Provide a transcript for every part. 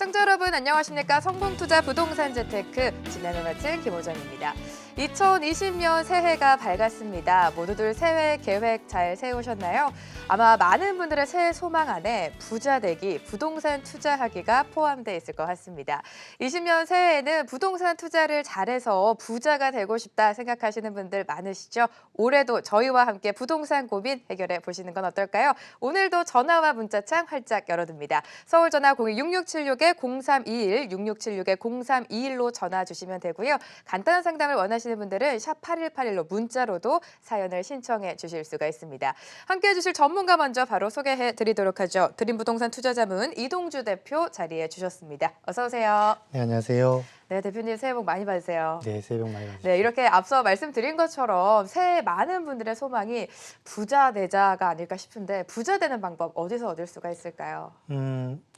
시청자 여러분 안녕하십니까? 성공투자 부동산 재테크 진행을 맡은 김호정입니다. 2020년 새해가 밝았습니다. 모두들 새해 계획 잘 세우셨나요? 아마 많은 분들의 새해 소망 안에 부자 되기, 부동산 투자하기가 포함되어 있을 것 같습니다. 20년 새해에는 부동산 투자를 잘해서 부자가 되고 싶다 생각하시는 분들 많으시죠? 올해도 저희와 함께 부동산 고민 해결해 보시는 건 어떨까요? 오늘도 전화와 문자창 활짝 열어둡니다. 서울 전화 02-6676-0321, 6676-0321로 전화 주시면 되고요. 간단한 상담을 원하시는 분들은 샵 8181로 문자로도 사연을 신청해 주실 수가 있습니다. 함께해 주실 전문가 먼저 바로 소개해 드리도록 하죠. 드림부동산 투자자문 이동주 대표 자리해 주셨습니다. 어서 오세요. 네, 안녕하세요. 네, 대표님 새해 복 많이 받으세요. 네, 새해 복 많이 받으세요. 네, 이렇게 앞서 말씀드린 것처럼 새해 많은 분들의 소망이 부자 되자가 아닐까 싶은데 부자 되는 방법 어디서 얻을 수가 있을까요?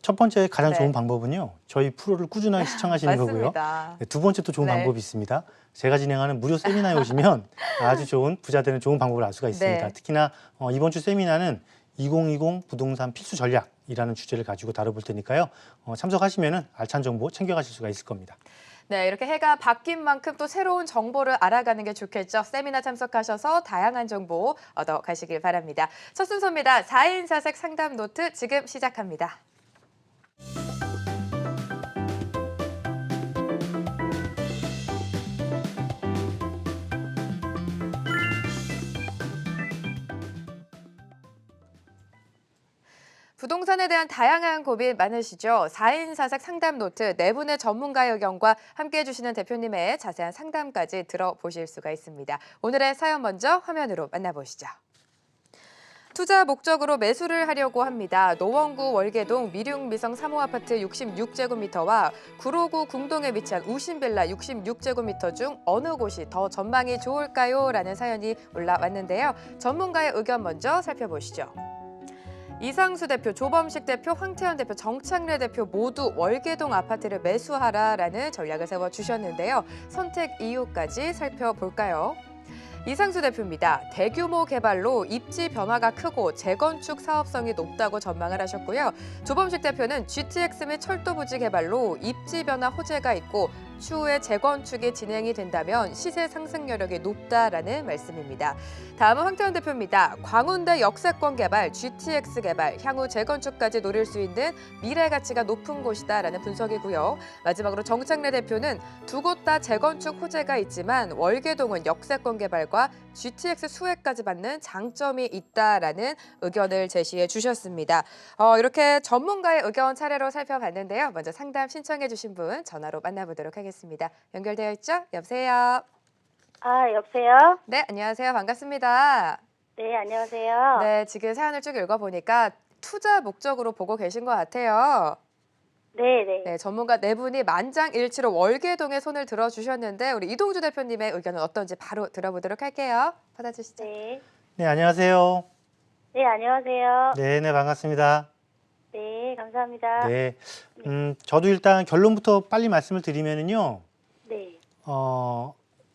첫 번째 가장 네. 좋은 방법은요. 저희 프로를 꾸준하게 시청하시는 거고요. 맞습니다. 네, 두 번째 또 좋은 네. 방법이 있습니다. 제가 진행하는 무료 세미나에 오시면 아주 좋은 부자 되는 좋은 방법을 알 수가 있습니다. 네. 특히나 이번 주 세미나는 2020 부동산 필수 전략이라는 주제를 가지고 다뤄볼 테니까요. 참석하시면 알찬 정보 챙겨가실 수가 있을 겁니다. 네, 이렇게 해가 바뀐 만큼 또 새로운 정보를 알아가는 게 좋겠죠. 세미나 참석하셔서 다양한 정보 얻어가시길 바랍니다. 첫 순서입니다. 4인 4색 상담 노트 지금 시작합니다. 부동산에 대한 다양한 고민 많으시죠? 4인 4색 상담 노트, 네 분의 전문가의 의견과 함께해 주시는 대표님의 자세한 상담까지 들어보실 수가 있습니다. 오늘의 사연 먼저 화면으로 만나보시죠. 투자 목적으로 매수를 하려고 합니다. 노원구 월계동 미륙미성 3호 아파트 66제곱미터와 구로구 궁동에 위치한 우신빌라 66제곱미터 중 어느 곳이 더 전망이 좋을까요? 라는 사연이 올라왔는데요. 전문가의 의견 먼저 살펴보시죠. 이상수 대표, 조범식 대표, 황태현 대표, 정창래 대표 모두 월계동 아파트를 매수하라라는 전략을 세워주셨는데요. 선택 이유까지 살펴볼까요? 이상수 대표입니다. 대규모 개발로 입지 변화가 크고 재건축 사업성이 높다고 전망을 하셨고요. 조범식 대표는 GTX 및 철도 부지 개발로 입지 변화 호재가 있고 추후에 재건축이 진행이 된다면 시세 상승 여력이 높다라는 말씀입니다. 다음은 황태현 대표입니다. 광운대 역세권 개발, GTX 개발, 향후 재건축까지 노릴 수 있는 미래 가치가 높은 곳이다라는 분석이고요. 마지막으로 정창래 대표는 두 곳 다 재건축 호재가 있지만 월계동은 역세권 개발과 GTX 수혜까지 받는 장점이 있다라는 의견을 제시해 주셨습니다. 이렇게 전문가의 의견 차례로 살펴봤는데요. 먼저 상담 신청해 주신 분 전화로 만나보도록 하겠습니다. 연결되어 있죠? 여보세요? 여보세요? 네, 안녕하세요. 반갑습니다. 네, 안녕하세요. 네, 지금 사연을 쭉 읽어보니까 투자 목적으로 보고 계신 것 같아요. 네. 네, 전문가 네 분이 만장일치로 월계동에 손을 들어주셨는데 우리 이동주 대표님의 의견은 어떤지 바로 들어보도록 할게요. 받아주시죠. 네. 네, 안녕하세요. 네, 안녕하세요. 네, 반갑습니다. 네, 감사합니다. 네, 저도 일단 결론부터 빨리 말씀을 드리면은요. 네.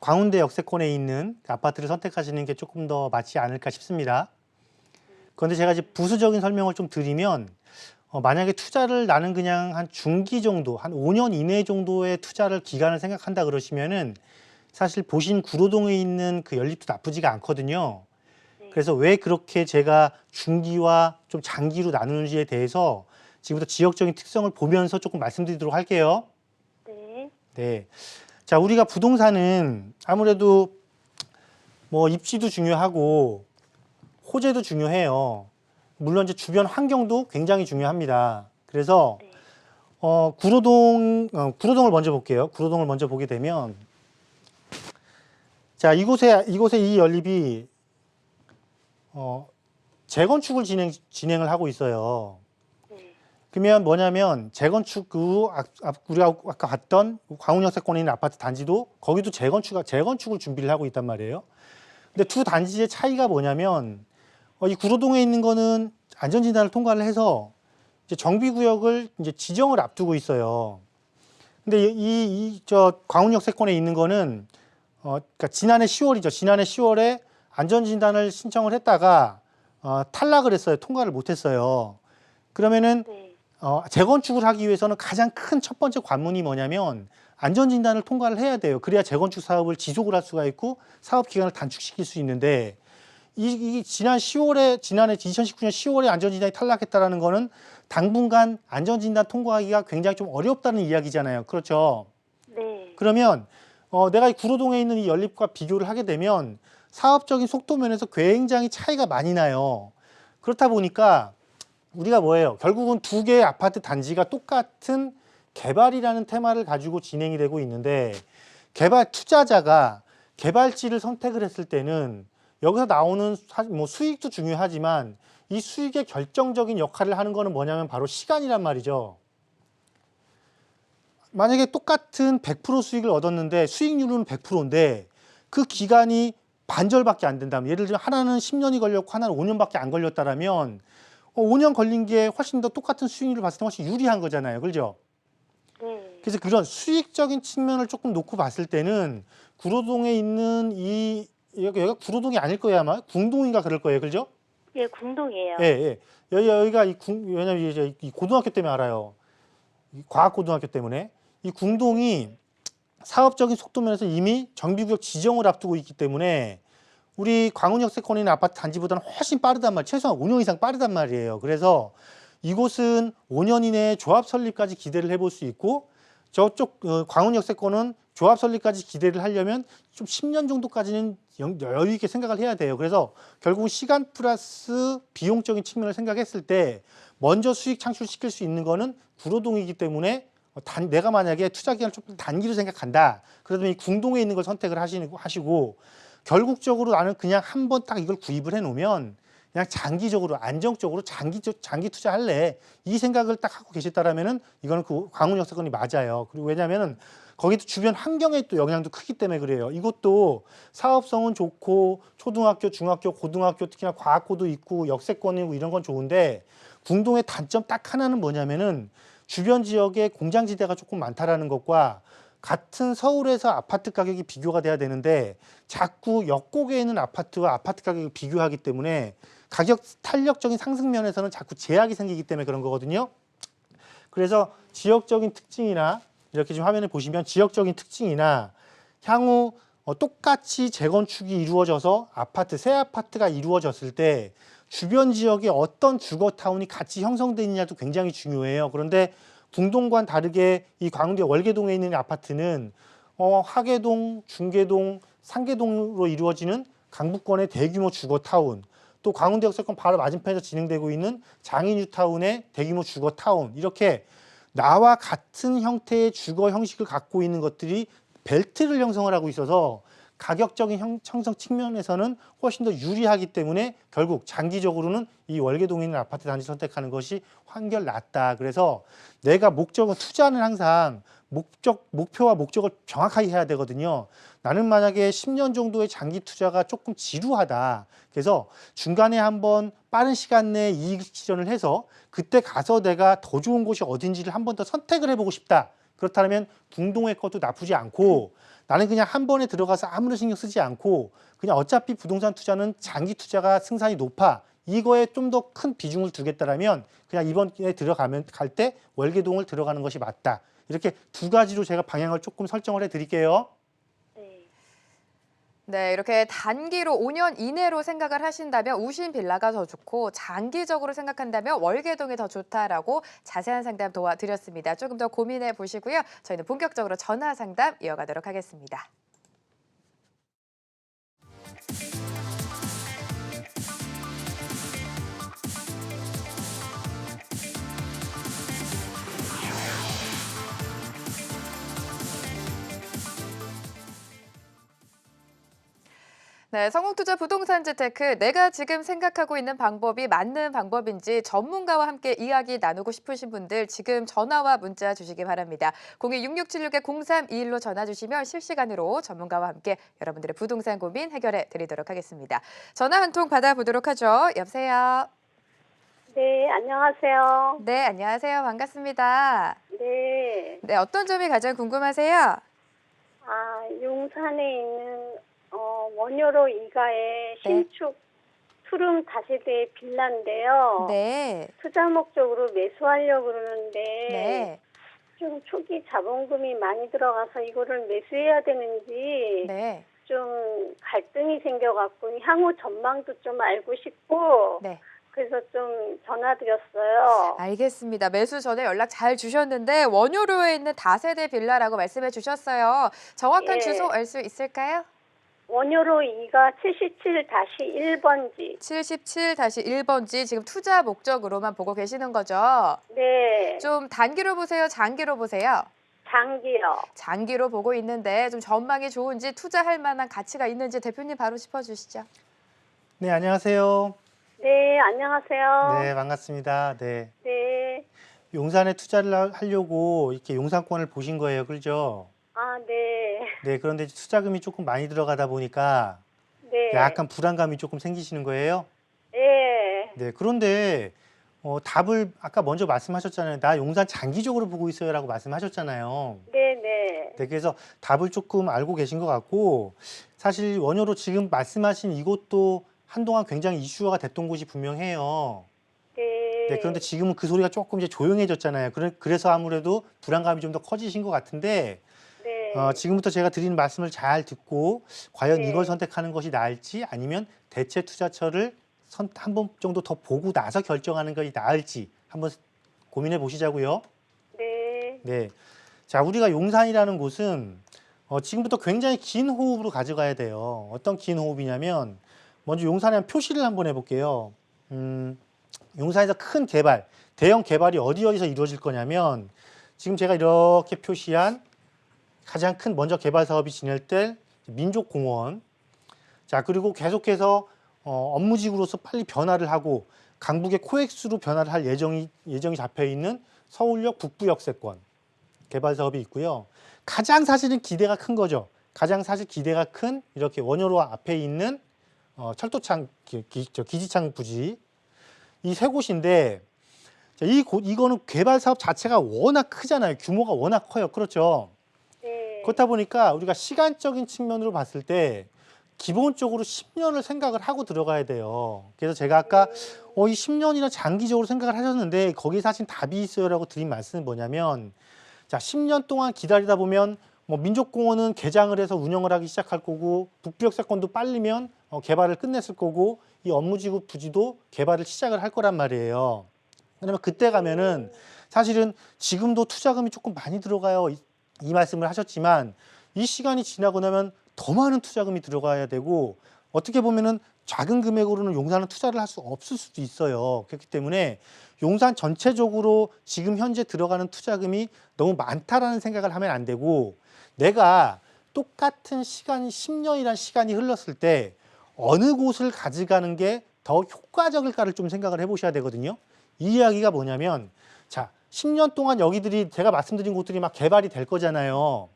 광운대 역세권에 있는 아파트를 선택하시는 게 조금 더 맞지 않을까 싶습니다. 그런데 제가 이제 부수적인 설명을 좀 드리면 만약에 투자를 나는 그냥 한 중기 정도, 한 5년 이내 정도의 투자를 기간을 생각한다 그러시면은 사실 보신 구로동에 있는 그 연립도 나쁘지가 않거든요. 네. 그래서 왜 그렇게 제가 중기와 좀 장기로 나누는지에 대해서 지금부터 지역적인 특성을 보면서 조금 말씀드리도록 할게요. 네. 네. 자, 우리가 부동산은 아무래도 뭐 입지도 중요하고 호재도 중요해요. 물론 이제 주변 환경도 굉장히 중요합니다. 그래서 네. 구로동을 먼저 볼게요. 구로동을 먼저 보게 되면 자, 이곳에 이 연립이 재건축을 진행을 하고 있어요. 네. 그러면 뭐냐면 재건축 우리가 아까 봤던 광운역세권에 있는 아파트 단지도 거기도 재건축을 준비를 하고 있단 말이에요. 근데 두 단지의 차이가 뭐냐면 이 구로동에 있는 거는 안전진단을 통과를 해서 이제 정비구역을 이제 지정을 앞두고 있어요. 근데 저 광운역세권에 있는 거는 그러니까 지난해 10월이죠. 지난해 10월에 안전진단을 신청을 했다가 탈락을 했어요. 통과를 못했어요. 그러면은 네. 재건축을 하기 위해서는 가장 큰 첫 번째 관문이 뭐냐면 안전진단을 통과를 해야 돼요. 그래야 재건축 사업을 지속을 할 수가 있고 사업 기간을 단축시킬 수 있는데 지난해 2019년 10월에 안전진단이 탈락했다라는 거는 당분간 안전진단 통과하기가 굉장히 좀 어렵다는 이야기잖아요. 그렇죠? 네. 그러면 내가 이 구로동에 있는 이 연립과 비교를 하게 되면 사업적인 속도 면에서 굉장히 차이가 많이 나요. 그렇다 보니까 우리가 뭐예요? 결국은 두 개의 아파트 단지가 똑같은 개발이라는 테마를 가지고 진행이 되고 있는데 개발 투자자가 개발지를 선택을 했을 때는 여기서 나오는 뭐 수익도 중요하지만 이 수익의 결정적인 역할을 하는 거는 뭐냐면 바로 시간이란 말이죠. 만약에 똑같은 100% 수익을 얻었는데 수익률은 100%인데 그 기간이 반절밖에 안 된다면, 예를 들면 하나는 10년이 걸렸고 하나는 5년밖에 안 걸렸다라면 5년 걸린 게 훨씬 더 똑같은 수익률을 봤을 때 훨씬 유리한 거잖아요. 그렇죠? 네. 그래서 그런 수익적인 측면을 조금 놓고 봤을 때는 구로동에 있는 여기가 구로동이 아닐 거예요, 아마. 궁동인가 그럴 거예요. 그렇죠? 예, 궁동이에요. 예, 예. 여기가 왜냐면 이제 이 고등학교 때문에 알아요. 이 과학고등학교 때문에. 이 궁동이 사업적인 속도면에서 이미 정비구역 지정을 앞두고 있기 때문에 우리 광운역세권에 있는 아파트 단지보다는 훨씬 빠르단 말이에요. 최소한 5년 이상 빠르단 말이에요. 그래서 이곳은 5년 이내에 조합 설립까지 기대를 해볼 수 있고, 저쪽 광운역세권은 조합 설립까지 기대를 하려면 좀 10년 정도까지는 여유 있게 생각을 해야 돼요. 그래서 결국 시간 플러스 비용적인 측면을 생각했을 때 먼저 수익 창출시킬 수 있는 거는 구로동이기 때문에 내가 만약에 투자 기간을 좀 단기로 생각한다. 그러면 이 궁동에 있는 걸 선택을 하시고 결국적으로 나는 그냥 한번 딱 이걸 구입을 해놓으면 그냥 장기적으로 안정적으로 장기 투자할래, 이 생각을 딱 하고 계셨다라면은 이거는 그 광운역세권이 맞아요. 그리고 왜냐하면은 거기도 주변 환경에 또 영향도 크기 때문에 그래요. 이것도 사업성은 좋고 초등학교, 중학교, 고등학교, 특히나 과학고도 있고 역세권이고 이런 건 좋은데 궁동의 단점 딱 하나는 뭐냐면은 주변 지역에 공장지대가 조금 많다라는 것과 같은 서울에서 아파트 가격이 비교가 돼야 되는데 자꾸 역곡에 있는 아파트와 아파트 가격을 비교하기 때문에 가격 탄력적인 상승 면에서는 자꾸 제약이 생기기 때문에 그런 거거든요. 그래서 지역적인 특징이나 이렇게 지금 화면에 보시면 지역적인 특징이나 향후 똑같이 재건축이 이루어져서 새 아파트가 이루어졌을 때 주변 지역에 어떤 주거타운이 같이 형성되느냐도 굉장히 중요해요. 그런데 궁동과는 다르게 이 광운대 월계동에 있는 아파트는 하계동, 중계동, 상계동으로 이루어지는 강북권의 대규모 주거타운, 또 광운대 역세권 바로 맞은편에서 진행되고 있는 장인뉴타운의 대규모 주거타운, 이렇게 나와 같은 형태의 주거 형식을 갖고 있는 것들이 벨트를 형성을 하고 있어서 가격적인 형성 측면에서는 훨씬 더 유리하기 때문에 결국 장기적으로는 이 월계동에 있는 아파트 단지 선택하는 것이 한결 낫다. 그래서 내가 투자는 항상 목표와 목적을 정확하게 해야 되거든요. 나는 만약에 10년 정도의 장기 투자가 조금 지루하다. 그래서 중간에 한번 빠른 시간 내에 이익 실현을 해서 그때 가서 내가 더 좋은 곳이 어딘지를 한 번 더 선택을 해보고 싶다. 그렇다면 궁동의 것도 나쁘지 않고, 나는 그냥 한 번에 들어가서 아무런 신경 쓰지 않고 그냥 어차피 부동산 투자는 장기 투자가 승산이 높아, 이거에 좀 더 큰 비중을 두겠다라면 그냥 이번에 갈 때 월계동을 들어가는 것이 맞다. 이렇게 두 가지로 제가 방향을 조금 설정을 해드릴게요. 네. 네, 이렇게 단기로 5년 이내로 생각을 하신다면 우신 빌라가 더 좋고 장기적으로 생각한다면 월계동이 더 좋다라고 자세한 상담 도와드렸습니다. 조금 더 고민해 보시고요. 저희는 본격적으로 전화 상담 이어가도록 하겠습니다. 네, 성공투자 부동산 재테크, 내가 지금 생각하고 있는 방법이 맞는 방법인지 전문가와 함께 이야기 나누고 싶으신 분들 지금 전화와 문자 주시기 바랍니다. 026676-0321로 전화 주시면 실시간으로 전문가와 함께 여러분들의 부동산 고민 해결해 드리도록 하겠습니다. 전화 한 통 받아보도록 하죠. 여보세요. 네, 안녕하세요. 네, 안녕하세요. 반갑습니다. 네. 네, 어떤 점이 가장 궁금하세요? 용산에 있는 원효로 2가의 네. 신축 푸른 다세대 빌라인데요. 네. 투자 목적으로 매수하려고 그러는데 네. 좀 초기 자본금이 많이 들어가서 이거를 매수해야 되는지 네. 좀 갈등이 생겨갖고 향후 전망도 좀 알고 싶고 네. 그래서 좀 전화드렸어요. 알겠습니다. 매수 전에 연락 잘 주셨는데 원효로에 있는 다세대 빌라라고 말씀해 주셨어요. 정확한 예. 주소 알 수 있을까요? 원효로 2가 77-1번지. 77-1번지 지금 투자 목적으로만 보고 계시는 거죠? 네. 좀 단기로 보세요? 장기로 보세요? 장기요. 장기로 보고 있는데 좀 전망이 좋은지 투자할 만한 가치가 있는지 대표님 바로 짚어주시죠. 네, 안녕하세요. 네, 안녕하세요. 네, 반갑습니다. 네. 네. 용산에 투자를 하려고 이렇게 용산권을 보신 거예요. 그렇죠? 아, 네. 네, 그런데 투자금이 조금 많이 들어가다 보니까 네. 약간 불안감이 조금 생기시는 거예요. 네. 네, 그런데 답을 아까 먼저 말씀하셨잖아요. 나 용산 장기적으로 보고 있어요라고 말씀하셨잖아요. 네, 네. 네, 그래서 답을 조금 알고 계신 것 같고 사실 원효로 지금 말씀하신 이곳도 한동안 굉장히 이슈화가 됐던 곳이 분명해요. 네. 네, 그런데 지금은 그 소리가 조금 이제 조용해졌잖아요. 그래서 아무래도 불안감이 좀 더 커지신 것 같은데 네. 지금부터 제가 드리는 말씀을 잘 듣고 과연 네. 이걸 선택하는 것이 나을지 아니면 대체 투자처를 한 번 정도 더 보고 나서 결정하는 것이 나을지 한번 고민해 보시자고요. 네. 네, 자 우리가 용산이라는 곳은 지금부터 굉장히 긴 호흡으로 가져가야 돼요. 어떤 긴 호흡이냐면 먼저 용산에 한 표시를 한번 해볼게요. 용산에서 큰 개발, 대형 개발이 어디서 이루어질 거냐면 지금 제가 이렇게 표시한 가장 큰 먼저 개발 사업이 진행될 민족공원. 자 그리고 계속해서 업무지구로서 빨리 변화를 하고 강북의 코엑스로 변화를 할 예정이 잡혀 있는 서울역 북부역세권 개발 사업이 있고요. 가장 사실은 기대가 큰 거죠. 가장 사실 기대가 큰 이렇게 원효로 앞에 있는 철도창 기지창 부지 이 세 곳인데 자, 이거는 개발 사업 자체가 워낙 크잖아요. 규모가 워낙 커요. 그렇죠. 네. 그렇다 보니까 우리가 시간적인 측면으로 봤을 때 기본적으로 10년을 생각을 하고 들어가야 돼요. 그래서 제가 아까 이 10년이나 장기적으로 생각을 하셨는데 거기에 사실 답이 있어요라고 드린 말씀은 뭐냐면 자 10년 동안 기다리다 보면 뭐 민족공원은 개장을 해서 운영을 하기 시작할 거고 북부역세권도 빨리면 개발을 끝냈을 거고 이 업무지구 부지도 개발을 시작을 할 거란 말이에요. 그러면 그때 가면은 사실은 지금도 투자금이 조금 많이 들어가요. 이 말씀을 하셨지만 이 시간이 지나고 나면 더 많은 투자금이 들어가야 되고 어떻게 보면은 작은 금액으로는 용산은 투자를 할 수 없을 수도 있어요. 그렇기 때문에 용산 전체적으로 지금 현재 들어가는 투자금이 너무 많다라는 생각을 하면 안 되고 내가 똑같은 시간이 10년이라는 시간이 흘렀을 때 어느 곳을 가져가는 게 더 효과적일까를 좀 생각을 해보셔야 되거든요. 이 이야기가 뭐냐면 자 10년 동안 여기들이 제가 말씀드린 곳들이 막 개발이 될 거잖아요.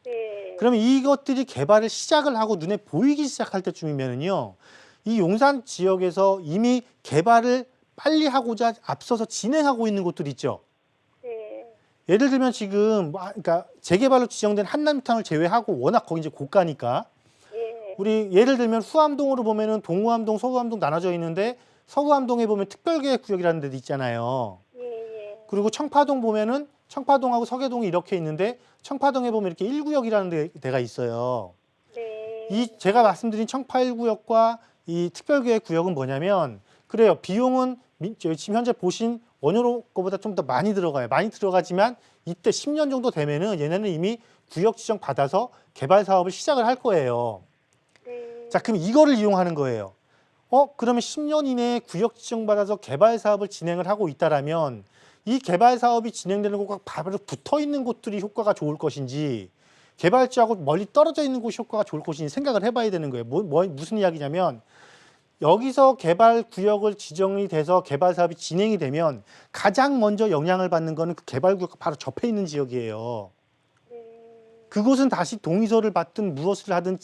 네. 그러면 이것들이 개발을 시작을 하고 눈에 보이기 시작할 때쯤이면은요, 이 용산 지역에서 이미 개발을 빨리 하고자 앞서서 진행하고 있는 곳들이 있죠. 네. 예를 들면 지금 그러니까 재개발로 지정된 한남타운을 제외하고 워낙 거기 이제 고가니까 예. 우리 예를 들면 후암동으로 보면은 동우암동, 서구암동 나눠져 있는데 서구암동에 보면 특별계획구역이라는 데도 있잖아요. 예. 그리고 청파동 보면은 청파동하고 서계동이 이렇게 있는데 청파동에 보면 이렇게 1구역이라는 데가 있어요. 네. 이 제가 말씀드린 청파 1구역과 이 특별계획구역은 뭐냐면 그래요. 비용은 지금 현재 보신 원효로 거보다 좀 더 많이 들어가요. 많이 들어가지만 이때 10년 정도 되면은 얘네는 이미 구역 지정 받아서 개발 사업을 시작을 할 거예요. 네. 자, 그럼 이거를 이용하는 거예요. 그러면 10년 이내에 구역 지정 받아서 개발 사업을 진행을 하고 있다라면 이 개발 사업이 진행되는 곳과 바로 붙어 있는 곳들이 효과가 좋을 것인지 개발지하고 멀리 떨어져 있는 곳이 효과가 좋을 것인지 생각을 해봐야 되는 거예요. 무슨 이야기냐면 여기서 개발 구역을 지정이 돼서 개발 사업이 진행이 되면 가장 먼저 영향을 받는 거는 그 개발 구역과 바로 접해 있는 지역이에요. 그곳은 다시 동의서를 받든 무엇을 하든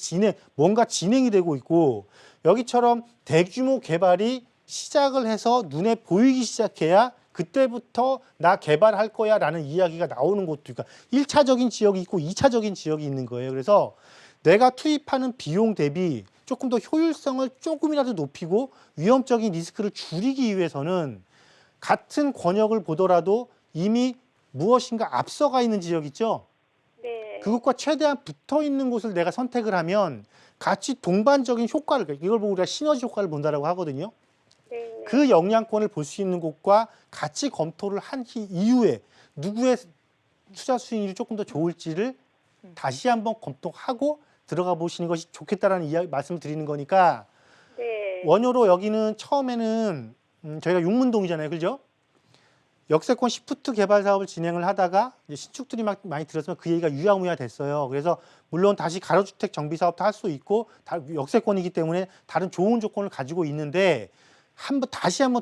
뭔가 진행이 되고 있고 여기처럼 대규모 개발이 시작을 해서 눈에 보이기 시작해야 그때부터 나 개발할 거야 라는 이야기가 나오는 곳도 그러니까 1차적인 지역이 있고 2차적인 지역이 있는 거예요. 그래서 내가 투입하는 비용 대비 조금 더 효율성을 조금이라도 높이고 위험적인 리스크를 줄이기 위해서는 같은 권역을 보더라도 이미 무엇인가 앞서가 있는 지역 있죠? 네. 그것과 최대한 붙어 있는 곳을 내가 선택을 하면 같이 동반적인 효과를, 이걸 보고 우리가 시너지 효과를 본다라고 하거든요. 네. 그 영향권을 볼 수 있는 곳과 같이 검토를 한 이후에 누구의 투자 수익률이 조금 더 좋을지를 다시 한번 검토하고 들어가 보시는 것이 좋겠다라는 말씀을 드리는 거니까 네. 원효로 여기는 처음에는 저희가 용문동이잖아요. 그죠? 역세권 시프트 개발 사업을 진행을 하다가 이제 신축들이 많이 들어서면 그 얘기가 유야무야 됐어요. 그래서 물론 다시 가로주택 정비 사업도 할 수 있고 역세권이기 때문에 다른 좋은 조건을 가지고 있는데 다시 한번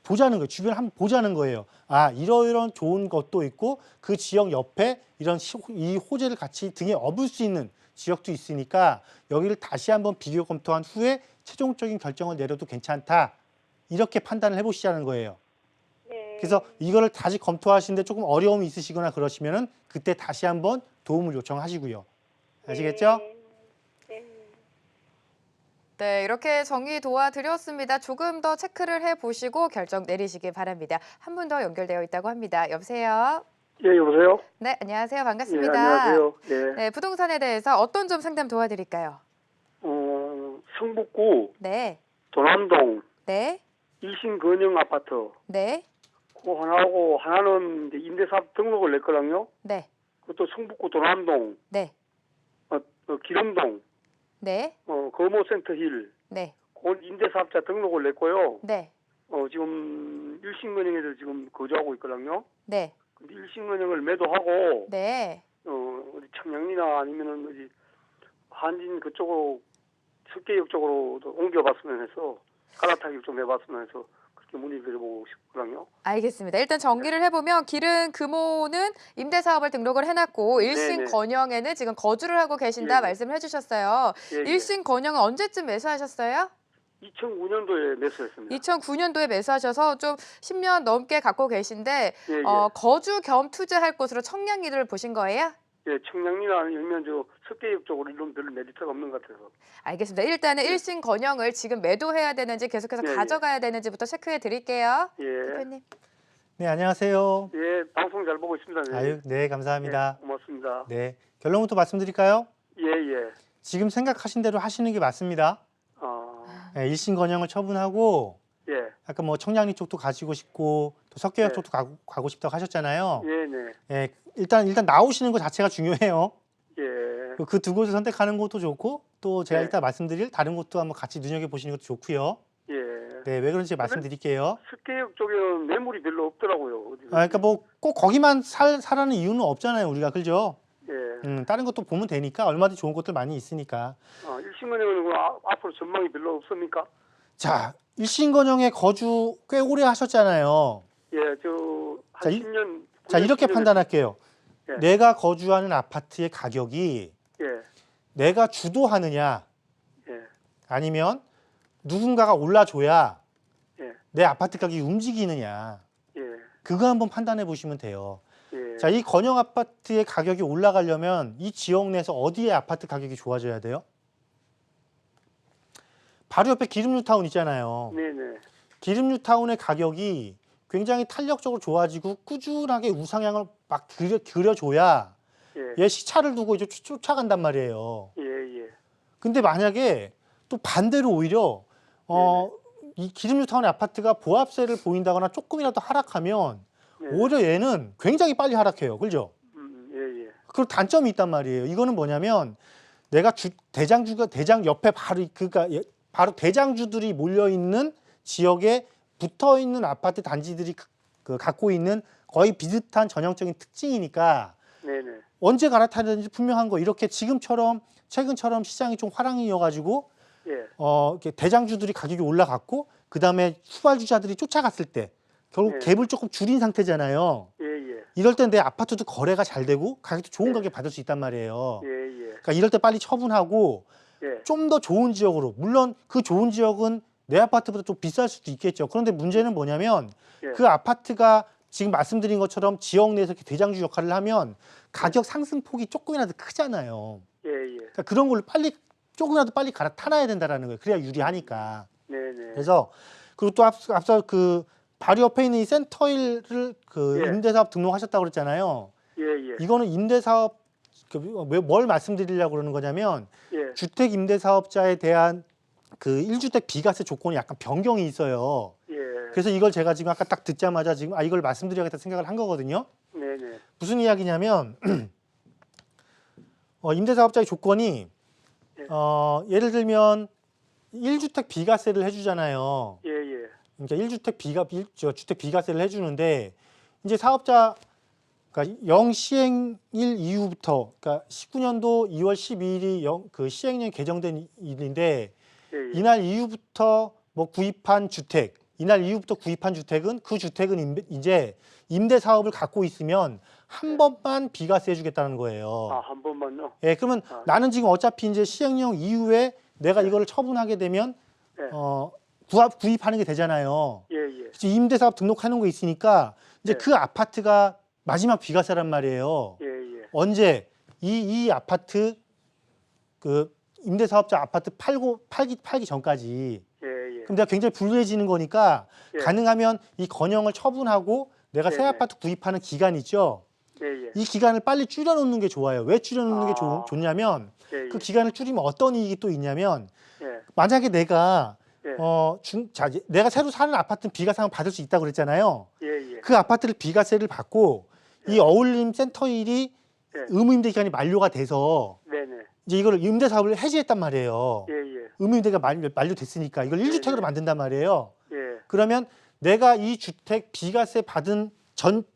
보자는 거예요. 주변을 한번 보자는 거예요. 아, 이러이런 좋은 것도 있고 그 지역 옆에 이 호재를 같이 등에 업을 수 있는 지역도 있으니까 여기를 다시 한번 비교 검토한 후에 최종적인 결정을 내려도 괜찮다. 이렇게 판단을 해보시자는 거예요. 네. 그래서 이거를 다시 검토하시는데 조금 어려움이 있으시거나 그러시면은 그때 다시 한번 도움을 요청하시고요. 아시겠죠? 네. 네. 네, 이렇게 정리 도와드렸습니다. 조금 더 체크를 해보시고 결정 내리시기 바랍니다. 한 분 더 연결되어 있다고 합니다. 여보세요? 예, 여보세요? 네, 안녕하세요. 예, 반갑습니다. 안녕하세요. 예. 네, 부동산에 대해서 어떤 점 상담 도와드릴까요? 성북구 네, 도남동 네, 일신건영 아파트. 네, 그 하나하고 하나는 이제 임대사업 등록을 냈거든요. 네, 그것도 성북구 도남동, 네, 기름동, 네, 거모센터힐. 네, 그건 임대사업자 등록을 냈고요. 네, 지금 일신건영에서 지금 거주하고 있거든요. 네, 근데 일신건영을 매도하고, 네. 어디 청량리나 아니면은 어디 한진 그쪽으로 석계역 쪽으로 옮겨봤으면 해서 갈아타기 좀 해봤으면 해서 그렇게 문의드려보고 싶거든요. 알겠습니다. 일단 정리를 해보면 기른 금호는 임대사업을 등록을 해놨고 일신건영에는 지금 거주를 하고 계신다 예. 말씀을 해주셨어요. 예, 예. 일신건영은 언제쯤 매수하셨어요? 2009년도에 매수했습니다. 2009년도에 매수하셔서 좀 10년 넘게 갖고 계신데 예, 예. 거주 겸 투자할 곳으로 청량리를 보신 거예요? 예, 청량리나 아니면 저 석계역 쪽으로 이런 별 메리트가 없는 것 같아서. 알겠습니다. 일단은 예. 일신건영을 지금 매도해야 되는지 계속해서 예, 예. 가져가야 되는지부터 체크해 드릴게요. 예. 대표님. 네, 안녕하세요. 예, 방송 잘 보고 있습니다. 네. 아유, 네, 감사합니다. 예, 고맙습니다. 네, 결론부터 말씀드릴까요? 예, 예. 지금 생각하신 대로 하시는 게 맞습니다. 네, 일신건영을 처분하고 예. 아까 뭐 청량리 쪽도 가시고 싶고 또 석계역 네. 쪽도 가고 싶다고 하셨잖아요. 예, 네. 예, 일단 나오시는 것 자체가 중요해요. 예. 그 두 곳을 선택하는 것도 좋고 또 제가 네. 이따 말씀드릴 다른 곳도 한번 같이 눈여겨 보시는 것도 좋고요. 예. 네, 왜 그런지 말씀드릴게요. 석계역 쪽에는 매물이 별로 없더라고요. 그러니까 뭐 꼭 거기만 사라는 이유는 없잖아요, 우리가. 그죠? 예. 다른 것도 보면 되니까 얼마든지 좋은 것들 많이 있으니까. 일신건영은 앞으로 전망이 별로 없습니까? 자, 일신건영에 거주 꽤 오래 하셨잖아요. 예, 자, 한 10년. 자, 이렇게 10년 판단할게요. 예. 내가 거주하는 아파트의 가격이 예. 내가 주도하느냐 예. 아니면 누군가가 올라줘야 예. 내 아파트 가격이 움직이느냐. 예. 그거 한번 판단해 보시면 돼요. 예. 자, 이 건영 아파트의 가격이 올라가려면 이 지역 내에서 어디에 아파트 가격이 좋아져야 돼요? 바로 옆에 기름뉴타운 있잖아요. 네네. 기름뉴타운의 가격이 굉장히 탄력적으로 좋아지고 꾸준하게 우상향을 막 그려줘야 예. 얘 시차를 두고 이제 쫓아간단 말이에요. 예. 예. 근데 만약에 또 반대로 오히려 이 기름뉴타운의 아파트가 보합세를 보인다거나 조금이라도 하락하면 네. 오히려 얘는 굉장히 빨리 하락해요. 그죠? 예. 예. 그 단점이 있단 말이에요. 이거는 뭐냐면 내가 대장 옆에 바로 대장주들이 몰려 있는 지역에 붙어 있는 아파트 단지들이 갖고 있는 거의 비슷한 전형적인 특징이니까 네네. 언제 갈아타야 되는지 분명한 거. 이렇게 최근처럼 시장이 좀 화랑이어가지고 예. 이렇게 대장주들이 가격이 올라갔고 그 다음에 후발주자들이 쫓아갔을 때 결국 네. 갭을 조금 줄인 상태잖아요. 예. 예. 이럴 땐 내 아파트도 거래가 잘 되고 가격도 좋은 네. 가격에 받을 수 있단 말이에요. 예. 예. 그러니까 이럴 때 빨리 처분하고 예. 좀 더 좋은 지역으로, 물론 그 좋은 지역은 내 아파트보다 좀 비쌀 수도 있겠죠. 그런데 문제는 뭐냐면 예. 그 아파트가 지금 말씀드린 것처럼 지역 내에서 이렇게 대장주 역할을 하면 가격 상승폭이 조금이라도 크잖아요. 예. 예. 그러니까 그런 걸로 빨리 조금이라도 빨리 갈아타놔야 된다라는 거예요. 그래야 유리하니까. 네네. 그래서 그리고 또 앞서 그 바로 옆에 있는 이 센터일을 그 예. 임대사업 등록하셨다고 그랬잖아요. 예예. 이거는 임대사업 뭘 말씀드리려고 그러는 거냐면 예. 주택 임대사업자에 대한 그 1주택 비과세 조건이 약간 변경이 있어요. 예. 그래서 이걸 제가 지금 아까 딱 듣자마자 지금 이걸 말씀드려야겠다 생각을 한 거거든요. 네네. 무슨 이야기냐면 임대사업자의 조건이 예. 예를 들면 1주택 비과세를 해주잖아요. 예예. 그러니까 1주택 주택 비과세를 해주는데 이제 사업자 그러니까 영시행일 이후부터 그러니까 19년도 2월 12일이 그 시행령이 개정된 일인데 예예. 이날 이후부터 뭐 구입한 주택, 이날 이후부터 구입한 주택은 그 주택은 이제 임대 사업을 갖고 있으면 한 번만 비과세 해주겠다는 거예요. 아, 한 번만요? 예, 그러면 아. 나는 지금 어차피 이제 시행령 이후에 내가 이거를 처분하게 되면 네. 구입하는 게 되잖아요. 예예. 임대 사업 등록하는 거 있으니까 이제 네. 그 아파트가 마지막 비과세란 말이에요. 예예. 언제 이 아파트 그 임대사업자 아파트 팔기 전까지. 예예. 그럼 내가 굉장히 불리해지는 거니까 예. 가능하면 이 건영을 처분하고 내가 새 네네. 아파트 구입하는 기간 있죠. 예예. 이 기간을 빨리 줄여놓는 게 좋아요. 왜 줄여놓는 게 아. 좋냐면 예예. 그 기간을 줄이면 어떤 이익이 또 있냐면 예. 만약에 내가 예. 내가 새로 사는 아파트는 비과세를 받을 수 있다고 그랬잖아요. 예예. 그 아파트를 비과세를 받고 이 어울림 센터일이 예. 의무임대 기간이 만료가 돼서 네네. 이제 이걸 임대 사업을 해지했단 말이에요. 예예. 의무임대가 만료됐으니까 이걸 1주택으로 네네. 만든단 말이에요. 예. 그러면 내가 이 주택 비과세 받은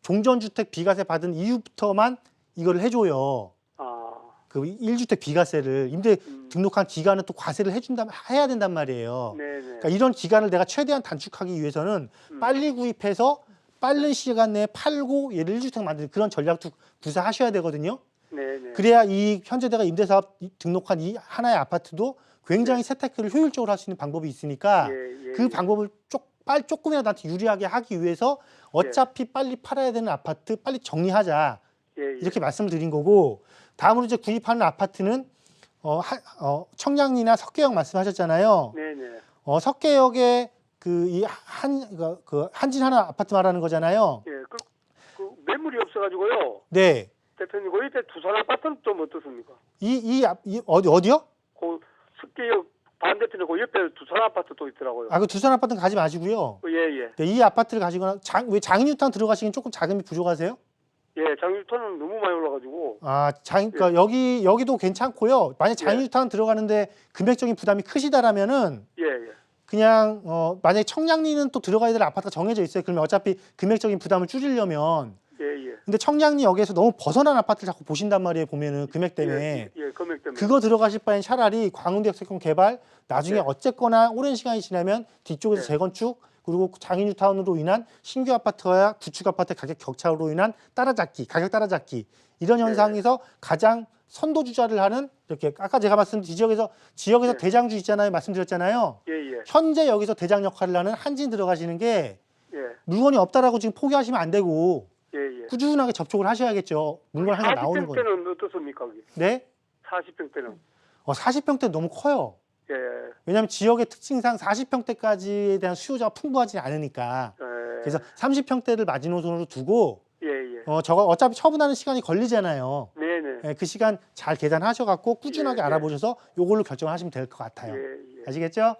종전주택 비과세 받은 이후부터만 이걸 해줘요. 아. 그 1주택 비과세를 임대 등록한 기간은 또 과세를 해야 된단 말이에요. 네네. 그러니까 이런 기간을 내가 최대한 단축하기 위해서는 빨리 구입해서 빠른 시간 내에 팔고 얘를 1주택 만드는 그런 전략도 구사하셔야 되거든요. 네네. 그래야 이 현재 내가 임대사업 등록한 이 하나의 아파트도 굉장히 세테크를 효율적으로 할 수 있는 방법이 있으니까 예, 예, 그 예. 방법을 조금이라도 나한테 유리하게 하기 위해서 어차피 빨리 팔아야 되는 아파트 빨리 정리하자 예, 예. 이렇게 말씀드린 거고 다음으로 이제 구입하는 아파트는 청량리나 석계역 말씀하셨잖아요. 네네. 석계역에 그 한진 하나 아파트 말하는 거잖아요. 예. 그 매물이 없어가지고요. 네. 대표님, 그 이때 두산 아파트는 좀 어떻습니까? 어디요? 그 석계역 반대편에 그 옆에 두산 아파트 또 있더라고요. 그 두산 아파트는 가지 마시고요. 예예. 네, 이 아파트를 가시거나 왜 장인유탄 들어가시긴 조금 자금이 부족하세요? 예. 장유턴은 너무 많이 올라가지고. 그러니까 여기도 괜찮고요. 만약 장인유탄 들어가는데 금액적인 부담이 크시다라면은 예예. 그냥 만약에 청량리는 또 들어가야 될 아파트가 정해져 있어요. 그러면 어차피 금액적인 부담을 줄이려면 예예. 근데 청량리역에서 너무 벗어난 아파트를 자꾸 보신단 말이에요. 보면은 금액 때문에. 예. 금액 때문에. 그거 들어가실 바엔 차라리 광운대역세권 개발 나중에 네. 어쨌거나 오랜 시간이 지나면 뒤쪽에서 네. 재건축 그리고 장인뉴타운으로 인한 신규 아파트와 구축 아파트 가격 격차로 인한 가격 따라잡기 이런 현상에서 가장 선도주자를 하는 이렇게 아까 제가 말씀드린 지역에서 네. 대장주 있잖아요. 말씀드렸잖아요. 예예. 현재 여기서 대장 역할을 하는 한진 들어가시는 게 예. 물건이 없다라고 지금 포기하시면 안 되고 예예. 꾸준하게 접촉을 하셔야겠죠. 물건 항상 나오는 거죠. 40평대는 어떻습니까? 거기? 네? 40평대는. 40평대 너무 커요. 예. 왜냐하면 지역의 특징상 40평대까지에 대한 수요자가 풍부하지 않으니까. 예. 그래서 30평대를 마지노선으로 두고 예예. 저거 어차피 처분하는 시간이 걸리잖아요. 네네. 예, 그 시간 잘 계산하셔갖고 꾸준하게 예, 예. 알아보셔서 요걸로 결정하시면 될 것 같아요. 예. 아시겠죠?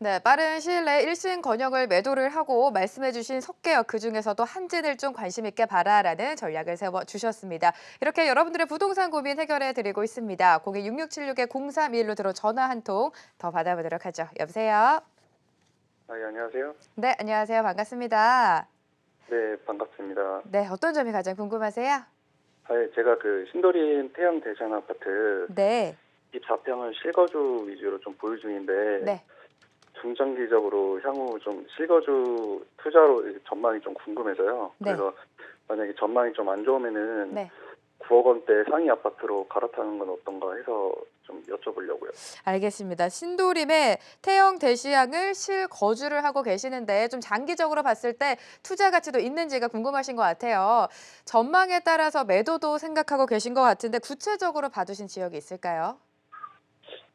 네, 빠른 시일 내에 1심 건역을 매도를 하고 말씀해주신 석계역 그중에서도 한진을 좀 관심 있게 봐라라는 전략을 세워주셨습니다. 이렇게 여러분들의 부동산 고민 해결해드리고 있습니다. 026676-0321로 들어 전화 한 통 더 받아보도록 하죠. 여보세요? 예, 안녕하세요. 네, 안녕하세요. 반갑습니다. 네, 반갑습니다. 네, 어떤 점이 가장 궁금하세요? 제가 그 신도림 태영 대전 아파트 네, 24평을 실거주 위주로 좀 보유 중인데 네. 중장기적으로 향후 좀 실거주 투자로 전망이 좀 궁금해서요. 네. 그래서 만약에 전망이 좀 안 좋으면은 네. 9억 원대 상위 아파트로 갈아타는 건 어떤가 해서 좀 여쭤보려고요. 알겠습니다. 신도림의 태영 대시양을 실거주를 하고 계시는데 좀 장기적으로 봤을 때 투자 가치도 있는지가 궁금하신 것 같아요. 전망에 따라서 매도도 생각하고 계신 것 같은데 구체적으로 봐두신 지역이 있을까요?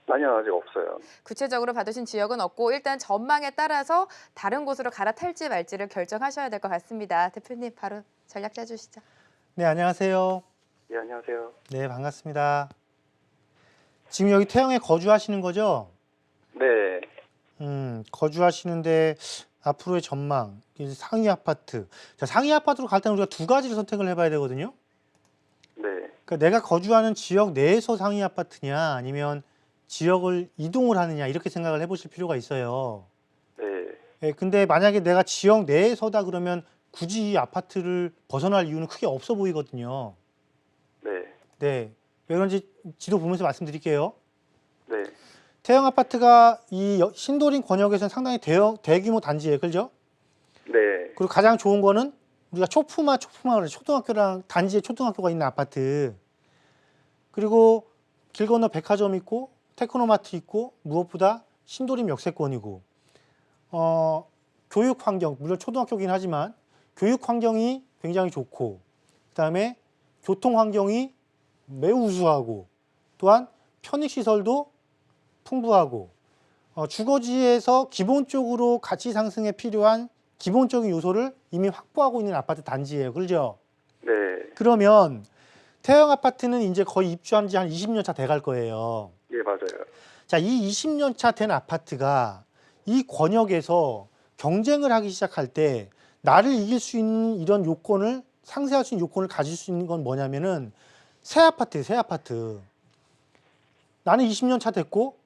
아니요, 아직 없어요. 구체적으로 받으신 지역은 없고 일단 전망에 따라서 다른 곳으로 갈아탈지 말지를 결정하셔야 될 것 같습니다. 대표님 바로 전략 짜주시죠. 네, 안녕하세요. 예, 안녕하세요. 네, 반갑습니다. 지금 여기 태영에 거주하시는 거죠? 네, 거주하시는데 앞으로의 전망, 이제 상위 아파트. 자, 상위 아파트로 갈 때는 우리가 두 가지를 선택을 해봐야 되거든요. 네, 그러니까 내가 거주하는 지역 내에서 상위 아파트냐, 아니면 지역을 이동을 하느냐 이렇게 생각을 해보실 필요가 있어요. 네, 예, 근데 만약에 내가 지역 내에서다 그러면 굳이 이 아파트를 벗어날 이유는 크게 없어 보이거든요. 네, 네, 왜 그런지 지도 보면서 말씀드릴게요. 네, 태영 아파트가 이 신도림 권역에서는 상당히 대규모 단지예요, 그죠? 네, 그리고 가장 좋은 거는 우리가 초품화 그래, 초등학교랑 단지에 초등학교가 있는 아파트. 그리고 길 건너 백화점 있고 테크노마트 있고 무엇보다 신도림 역세권이고 교육 환경, 물론 초등학교긴 하지만 교육 환경이 굉장히 좋고, 그다음에 교통 환경이 매우 우수하고, 또한 편익 시설도 풍부하고, 주거지에서 기본적으로 가치 상승에 필요한 기본적인 요소를 이미 확보하고 있는 아파트 단지예요. 그렇죠? 네, 그러면 태영 아파트는 이제 거의 입주한 지 한 20년 차 돼갈 거예요. 예, 맞아요. 자, 이 20년 차 된 아파트가 이 권역에서 경쟁을 하기 시작할 때 나를 이길 수 있는 이런 요건을, 상쇄할 수 있는 요건을 가질 수 있는 건 뭐냐면은 새 아파트예요, 새 아파트. 나는 20년 차 됐고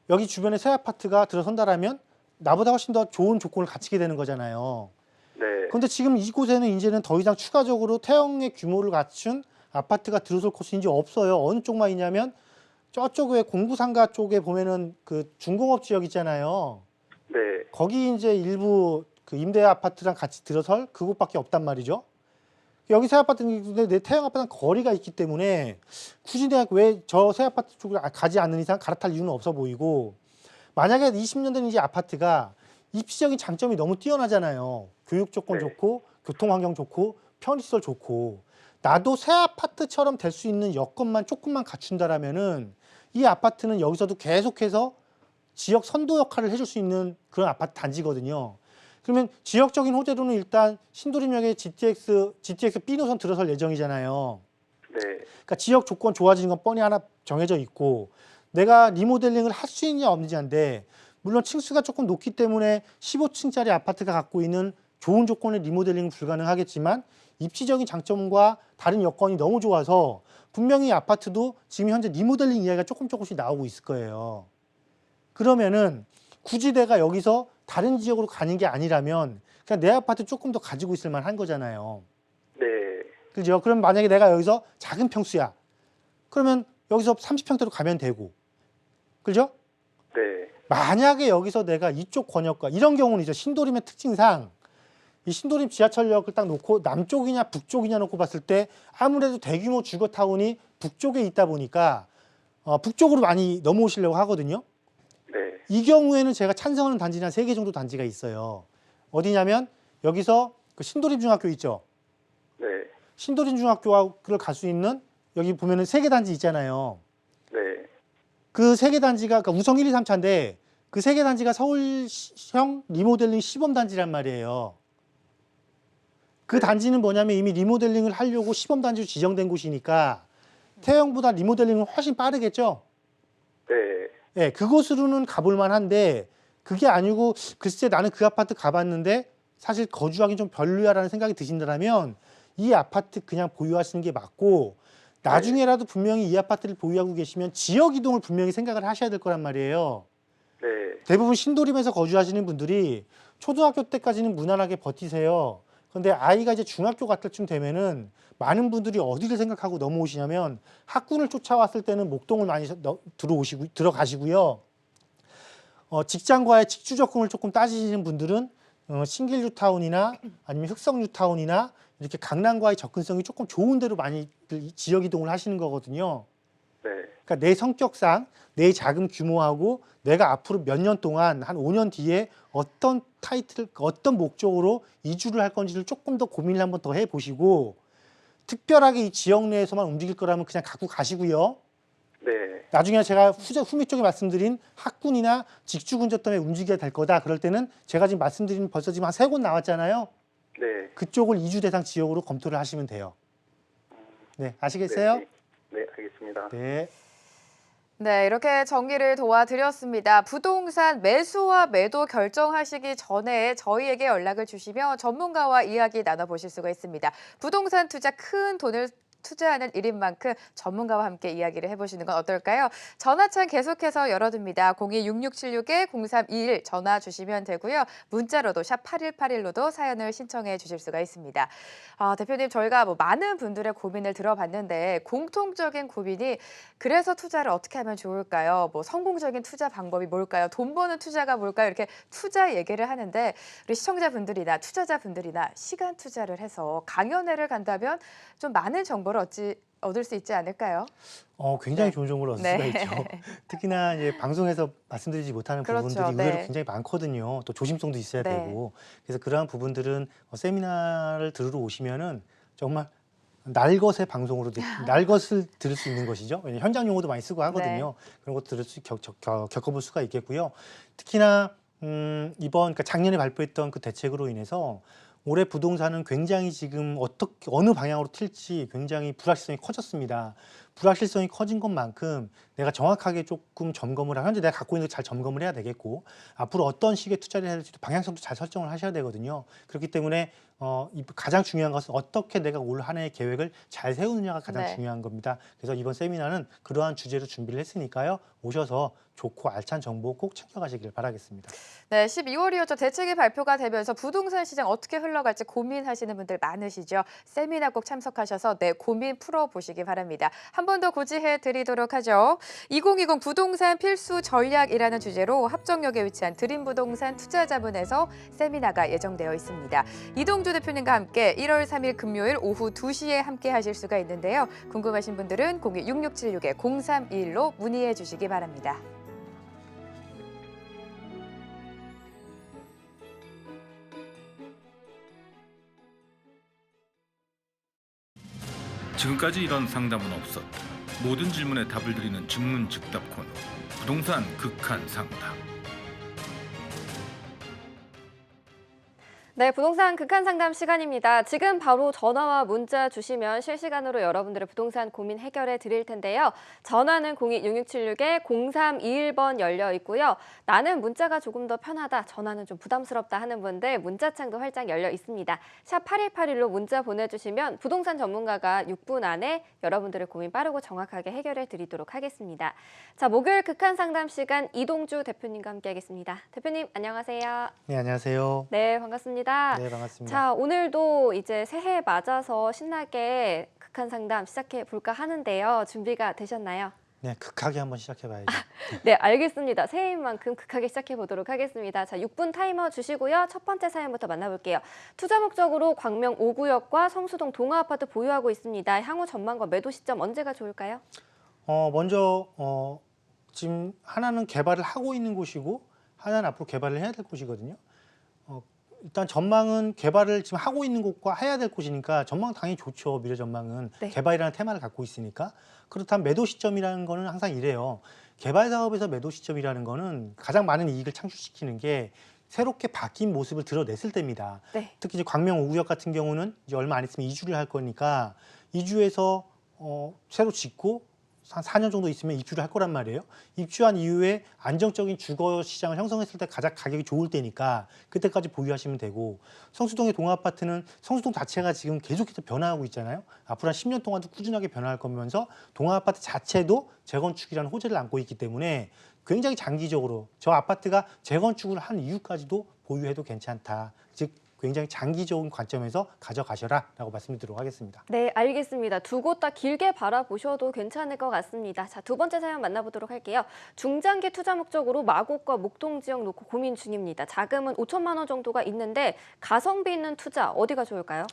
여기 주변에 새 아파트가 들어선다라면 나보다 훨씬 더 좋은 조건을 갖추게 되는 거잖아요. 네, 그런데 지금 이곳에는 이제는 더 이상 추가적으로 태영의 규모를 갖춘 아파트가 들어설 곳이 이제 없어요. 어느 쪽만 있냐면 저쪽 에 공구상가 쪽에 보면은 그 중공업 지역 있잖아요. 네, 거기 이제 일부 그 임대 아파트랑 같이 들어설 그곳밖에 없단 말이죠. 여기 새 아파트인데 내 태영 아파트랑 거리가 있기 때문에 굳이 내가 왜 저 새 아파트 쪽으로 가지 않는 이상 갈아탈 이유는 없어 보이고, 만약에 20년 된 이제 아파트가 입지적인 장점이 너무 뛰어나잖아요. 교육 조건 네. 좋고 교통 환경 좋고 편의시설 좋고, 나도 새 아파트처럼 될 수 있는 여건만 조금만 갖춘다라면은 이 아파트는 여기서도 계속해서 지역 선도 역할을 해줄 수 있는 그런 아파트 단지거든요. 그러면 지역적인 호재로는 일단 신도림역에 GTX B 노선 들어설 예정이잖아요. 네, 그러니까 지역 조건 좋아지는 건 뻔히 하나 정해져 있고, 내가 리모델링을 할 수 있냐 없느냐인데, 물론 층수가 조금 높기 때문에 15층짜리 아파트가 갖고 있는 좋은 조건의 리모델링은 불가능하겠지만 입지적인 장점과 다른 여건이 너무 좋아서 분명히 이 아파트도 지금 현재 리모델링 이야기가 조금씩 나오고 있을 거예요. 그러면은 굳이 내가 여기서 다른 지역으로 가는 게 아니라면 그냥 내 아파트 조금 더 가지고 있을 만한 거잖아요. 네, 그죠? 그럼 만약에 내가 여기서 작은 평수야, 그러면 여기서 30평대로 가면 되고, 그죠? 네, 만약에 여기서 내가 이쪽 권역과 이런 경우는 이제 신도림의 특징상 이 신도림 지하철역을 딱 놓고 남쪽이냐 북쪽이냐 놓고 봤을 때 아무래도 대규모 주거타운이 북쪽에 있다 보니까 북쪽으로 많이 넘어오시려고 하거든요. 네, 이 경우에는 제가 찬성하는 단지는 한 3개 정도 단지가 있어요. 어디냐면 여기서 그 신도림 중학교 있죠. 네, 신도림 중학교를 갈 수 있는 여기 보면은 3개 단지 있잖아요. 네, 그 3개 단지가 그러니까 우성 1, 2, 3차인데 그 3개 단지가 서울형 리모델링 시범 단지란 말이에요. 그 단지는 뭐냐면 이미 리모델링을 하려고 시범 단지로 지정된 곳이니까 태영보다 리모델링은 훨씬 빠르겠죠. 네, 예, 그곳으로는 가볼 만한데, 그게 아니고 글쎄 나는 그 아파트 가봤는데 사실 거주하기 좀 별로야라는 생각이 드신다면 이 아파트 그냥 보유하시는 게 맞고, 나중에라도 분명히 이 아파트를 보유하고 계시면 지역 이동을 분명히 생각을 하셔야 될 거란 말이에요. 네, 대부분 신도림에서 거주하시는 분들이 초등학교 때까지는 무난하게 버티세요. 그런데 아이가 이제 중학교 같을 쯤 되면은 많은 분들이 어디를 생각하고 넘어오시냐면 학군을 쫓아왔을 때는 목동을 많이 들어가시고요. 직장과의 직주 적응을 조금 따지시는 분들은 신길 뉴타운이나 아니면 흑성 뉴타운이나 이렇게 강남과의 접근성이 조금 좋은 데로 많이 지역 이동을 하시는 거거든요. 네, 그러니까 내 성격상 내 자금 규모하고 내가 앞으로 몇 년 동안 한 5년 뒤에 어떤 타이틀, 어떤 목적으로 이주를 할 건지를 조금 더 고민을 한번 더 해보시고, 특별하게 이 지역 내에서만 움직일 거라면 그냥 갖고 가시고요. 네, 네. 나중에 제가 후미 쪽에 말씀드린 학군이나 직주근접 때문에 움직여야 될 거다. 그럴 때는 제가 지금 말씀드린 벌써 지금 한 3곳 나왔잖아요. 네. 그쪽을 이주 대상 지역으로 검토를 하시면 돼요. 네, 아시겠어요? 네, 네, 알겠습니다. 네. 네, 이렇게 정리를 도와드렸습니다. 부동산 매수와 매도 결정하시기 전에 저희에게 연락을 주시면 전문가와 이야기 나눠보실 수가 있습니다. 부동산 투자 큰 돈을 투자하는 일인 만큼 전문가와 함께 이야기를 해보시는 건 어떨까요? 전화창 계속해서 열어둡니다. 026676-0321 전화 주시면 되고요. 문자로도 샵 8181로도 사연을 신청해 주실 수가 있습니다. 대표님, 저희가 많은 분들의 고민을 들어봤는데 공통적인 고민이 그래서 투자를 어떻게 하면 좋을까요? 성공적인 투자 방법이 뭘까요? 돈 버는 투자가 뭘까요? 이렇게 투자 얘기를 하는데 우리 시청자분들이나 투자자분들이나 시간 투자를 해서 강연회를 간다면 좀 많은 정보를 얻을 수 있지 않을까요? 굉장히 네. 좋은 정보를 얻을 네. 수가 있죠. 특히나 이제 방송에서 말씀드리지 못하는 그렇죠. 부분들이 의외로 네. 굉장히 많거든요. 또 조심성도 있어야 네. 되고. 그래서 그러한 부분들은 세미나를 들으러 오시면은 정말 날것의 방송으로 날것을 들을 수 있는 것이죠. 왜냐하면 현장 용어도 많이 쓰고 하거든요. 그런 것도 겪어볼 수가 있겠고요. 특히나 이번 그러니까 작년에 발표했던 그 대책으로 인해서 올해 부동산은 굉장히 지금 어느 방향으로 튈지 굉장히 불확실성이 커졌습니다. 불확실성이 커진 것만큼 내가 정확하게 조금 점검을 현재 내가 갖고 있는 걸 잘 점검을 해야 되겠고 앞으로 어떤 식의 투자를 해야 될지도 방향성도 잘 설정을 하셔야 되거든요. 그렇기 때문에 가장 중요한 것은 어떻게 내가 올 한 해의 계획을 잘 세우느냐가 가장 네. 중요한 겁니다. 그래서 이번 세미나는 그러한 주제로 준비를 했으니까요. 오셔서 좋고 알찬 정보 꼭 챙겨가시길 바라겠습니다. 네, 12월이었죠. 대책이 발표가 되면서 부동산 시장 어떻게 흘러갈지 고민하시는 분들 많으시죠. 세미나 꼭 참석하셔서 내 고민 풀어보시기 바랍니다. 한 번 더 고지해 드리도록 하죠. 2020 부동산 필수 전략이라는 주제로 합정역에 위치한 드림부동산 투자자문에서 세미나가 예정되어 있습니다. 이동주 대표님과 함께 1월 3일 금요일 오후 2시에 함께 하실 수가 있는데요. 궁금하신 분들은 026676-0321로 문의해 주시기 바랍니다. 지금까지 이런 상담은 없었다. 모든 질문에 답을 드리는 증문즉답 코너 부동산 극한 상담. 네, 부동산 극한 상담 시간입니다. 지금 바로 전화와 문자 주시면 실시간으로 여러분들의 부동산 고민 해결해 드릴 텐데요. 전화는 0266-0321번 열려 있고요. 나는 문자가 조금 더 편하다, 전화는 좀 부담스럽다 하는 분들 문자창도 활짝 열려 있습니다. 샵 8181로 문자 보내주시면 부동산 전문가가 6분 안에 여러분들의 고민 빠르고 정확하게 해결해 드리도록 하겠습니다. 자, 목요일 극한 상담 시간 이동주 대표님과 함께하겠습니다. 대표님, 안녕하세요. 네, 안녕하세요. 네, 반갑습니다. 네, 반갑습니다. 자, 오늘도 이제 새해 맞아서 신나게 극한 상담 시작해 볼까 하는데요. 준비가 되셨나요? 네, 극하게 한번 시작해봐야죠. 네, 알겠습니다. 새해인 만큼 극하게 시작해 보도록 하겠습니다. 자, 6분 타이머 주시고요. 첫 번째 사연부터 만나볼게요. 투자 목적으로 광명 5구역과 성수동 동아아파트 보유하고 있습니다. 향후 전망과 매도 시점 언제가 좋을까요? 먼저 지금 하나는 개발을 하고 있는 곳이고 하나는 앞으로 개발을 해야 될 곳이거든요. 일단 전망은 개발을 지금 하고 있는 곳과 해야 될 곳이니까 전망 당연히 좋죠. 미래 전망은. 네. 개발이라는 테마를 갖고 있으니까. 그렇다면 매도 시점이라는 거는 항상 이래요. 개발 사업에서 매도 시점이라는 거는 가장 많은 이익을 창출시키는 게 새롭게 바뀐 모습을 드러냈을 때입니다. 네. 특히 이제 광명 5구역 같은 경우는 이제 얼마 안 있으면 이주를 할 거니까 이주해서 새로 짓고 한 4년 정도 있으면 입주를 할 거란 말이에요. 입주한 이후에 안정적인 주거 시장을 형성했을 때 가장 가격이 좋을 때니까 그때까지 보유하시면 되고, 성수동의 동아아파트는 성수동 자체가 지금 계속해서 변화하고 있잖아요. 앞으로 한 10년 동안도 꾸준하게 변화할 거면서 동아아파트 자체도 재건축이라는 호재를 안고 있기 때문에 굉장히 장기적으로 저 아파트가 재건축을 한 이후까지도 보유해도 괜찮다. 즉 굉장히 장기적인 관점에서 가져가셔라라고 말씀드리도록 하겠습니다. 네, 알겠습니다. 두 곳 다 길게 바라보셔도 괜찮을 것 같습니다. 자, 두 번째 사연 만나보도록 할게요. 중장기 투자 목적으로 마곡과 목동 지역 놓고 고민 중입니다. 자금은 5천만 원 정도가 있는데 가성비 있는 투자 어디가 좋을까요?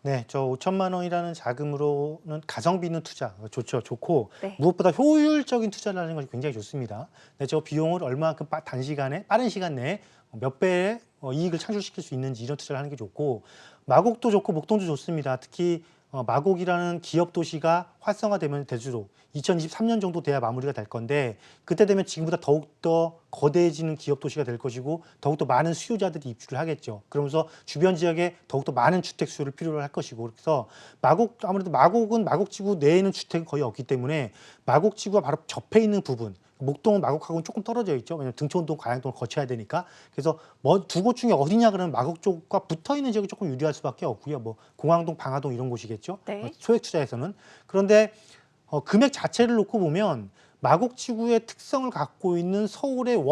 네, 저 5천만 원이라는 자금으로는 가성비 있는 투자 좋죠, 좋고 네. 무엇보다 효율적인 투자라는 것이 굉장히 좋습니다. 네, 저 비용을 얼마만큼 단시간에 빠른 시간 내에 몇 배의 이익을 창출시킬 수 있는지 이런 투자를 하는 게 좋고, 마곡도 좋고 목동도 좋습니다. 특히 마곡이라는 기업 도시가 활성화되면 될수록 2023년 정도 돼야 마무리가 될 건데 그때 되면 지금보다 더욱더 거대해지는 기업 도시가 될 것이고 더욱더 많은 수요자들이 입주를 하겠죠. 그러면서 주변 지역에 더욱더 많은 주택 수요를 필요로 할 것이고 그래서 아무래도 마곡은 마곡지구 내에는 주택이 거의 없기 때문에 마곡지구가 바로 접해 있는 부분 목동은 마곡하고는 조금 떨어져 있죠. 왜냐하면 등촌동, 가양동을 거쳐야 되니까. 그래서 두 곳 중에 어디냐 그러면 마곡 쪽과 붙어 있는 지역이 조금 유리할 수밖에 없고요. 뭐 공항동, 방화동 이런 곳이겠죠. 네. 소액 투자에서는. 그런데 금액 자체를 놓고 보면 마곡지구의 특성을 갖고 있는 서울의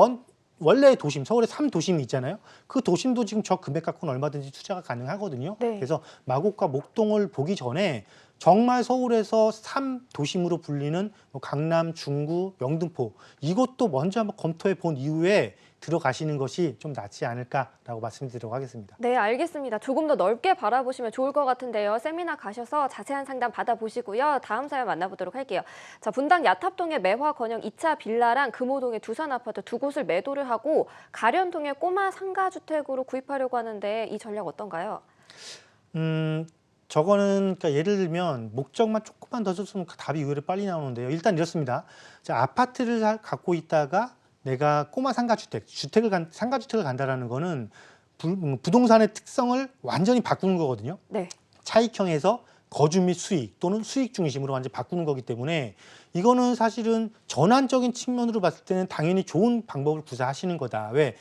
원래의 도심, 서울의 3도심이 있잖아요. 그 도심도 지금 저 금액 갖고는 얼마든지 투자가 가능하거든요. 네. 그래서 마곡과 목동을 보기 전에 정말 서울에서 3도심으로 불리는 뭐 강남, 중구, 영등포 이것도 먼저 한번 검토해 본 이후에 들어가시는 것이 좀 낫지 않을까라고 말씀드리도록 하겠습니다. 네, 알겠습니다. 조금 더 넓게 바라보시면 좋을 것 같은데요. 세미나 가셔서 자세한 상담 받아보시고요. 다음 사연 만나보도록 할게요. 자, 분당 야탑동의 매화 건영 2차 빌라랑 금호동의 두산 아파트 두 곳을 매도를 하고 가련동의 꼬마 상가주택으로 구입하려고 하는데 이 전략 어떤가요? 저거는 그러니까 예를 들면 목적만 조금만 더 줬으면 답이 의외로 빨리 나오는데요. 일단 이렇습니다. 자, 아파트를 갖고 있다가 내가 꼬마 상가주택을 간다라는 거는 부동산의 특성을 완전히 바꾸는 거거든요. 네. 차익형에서 거주 및 수익 또는 수익 중심으로 완전히 바꾸는 거기 때문에 이거는 사실은 전환적인 측면으로 봤을 때는 당연히 좋은 방법을 구사하시는 거다. 왜?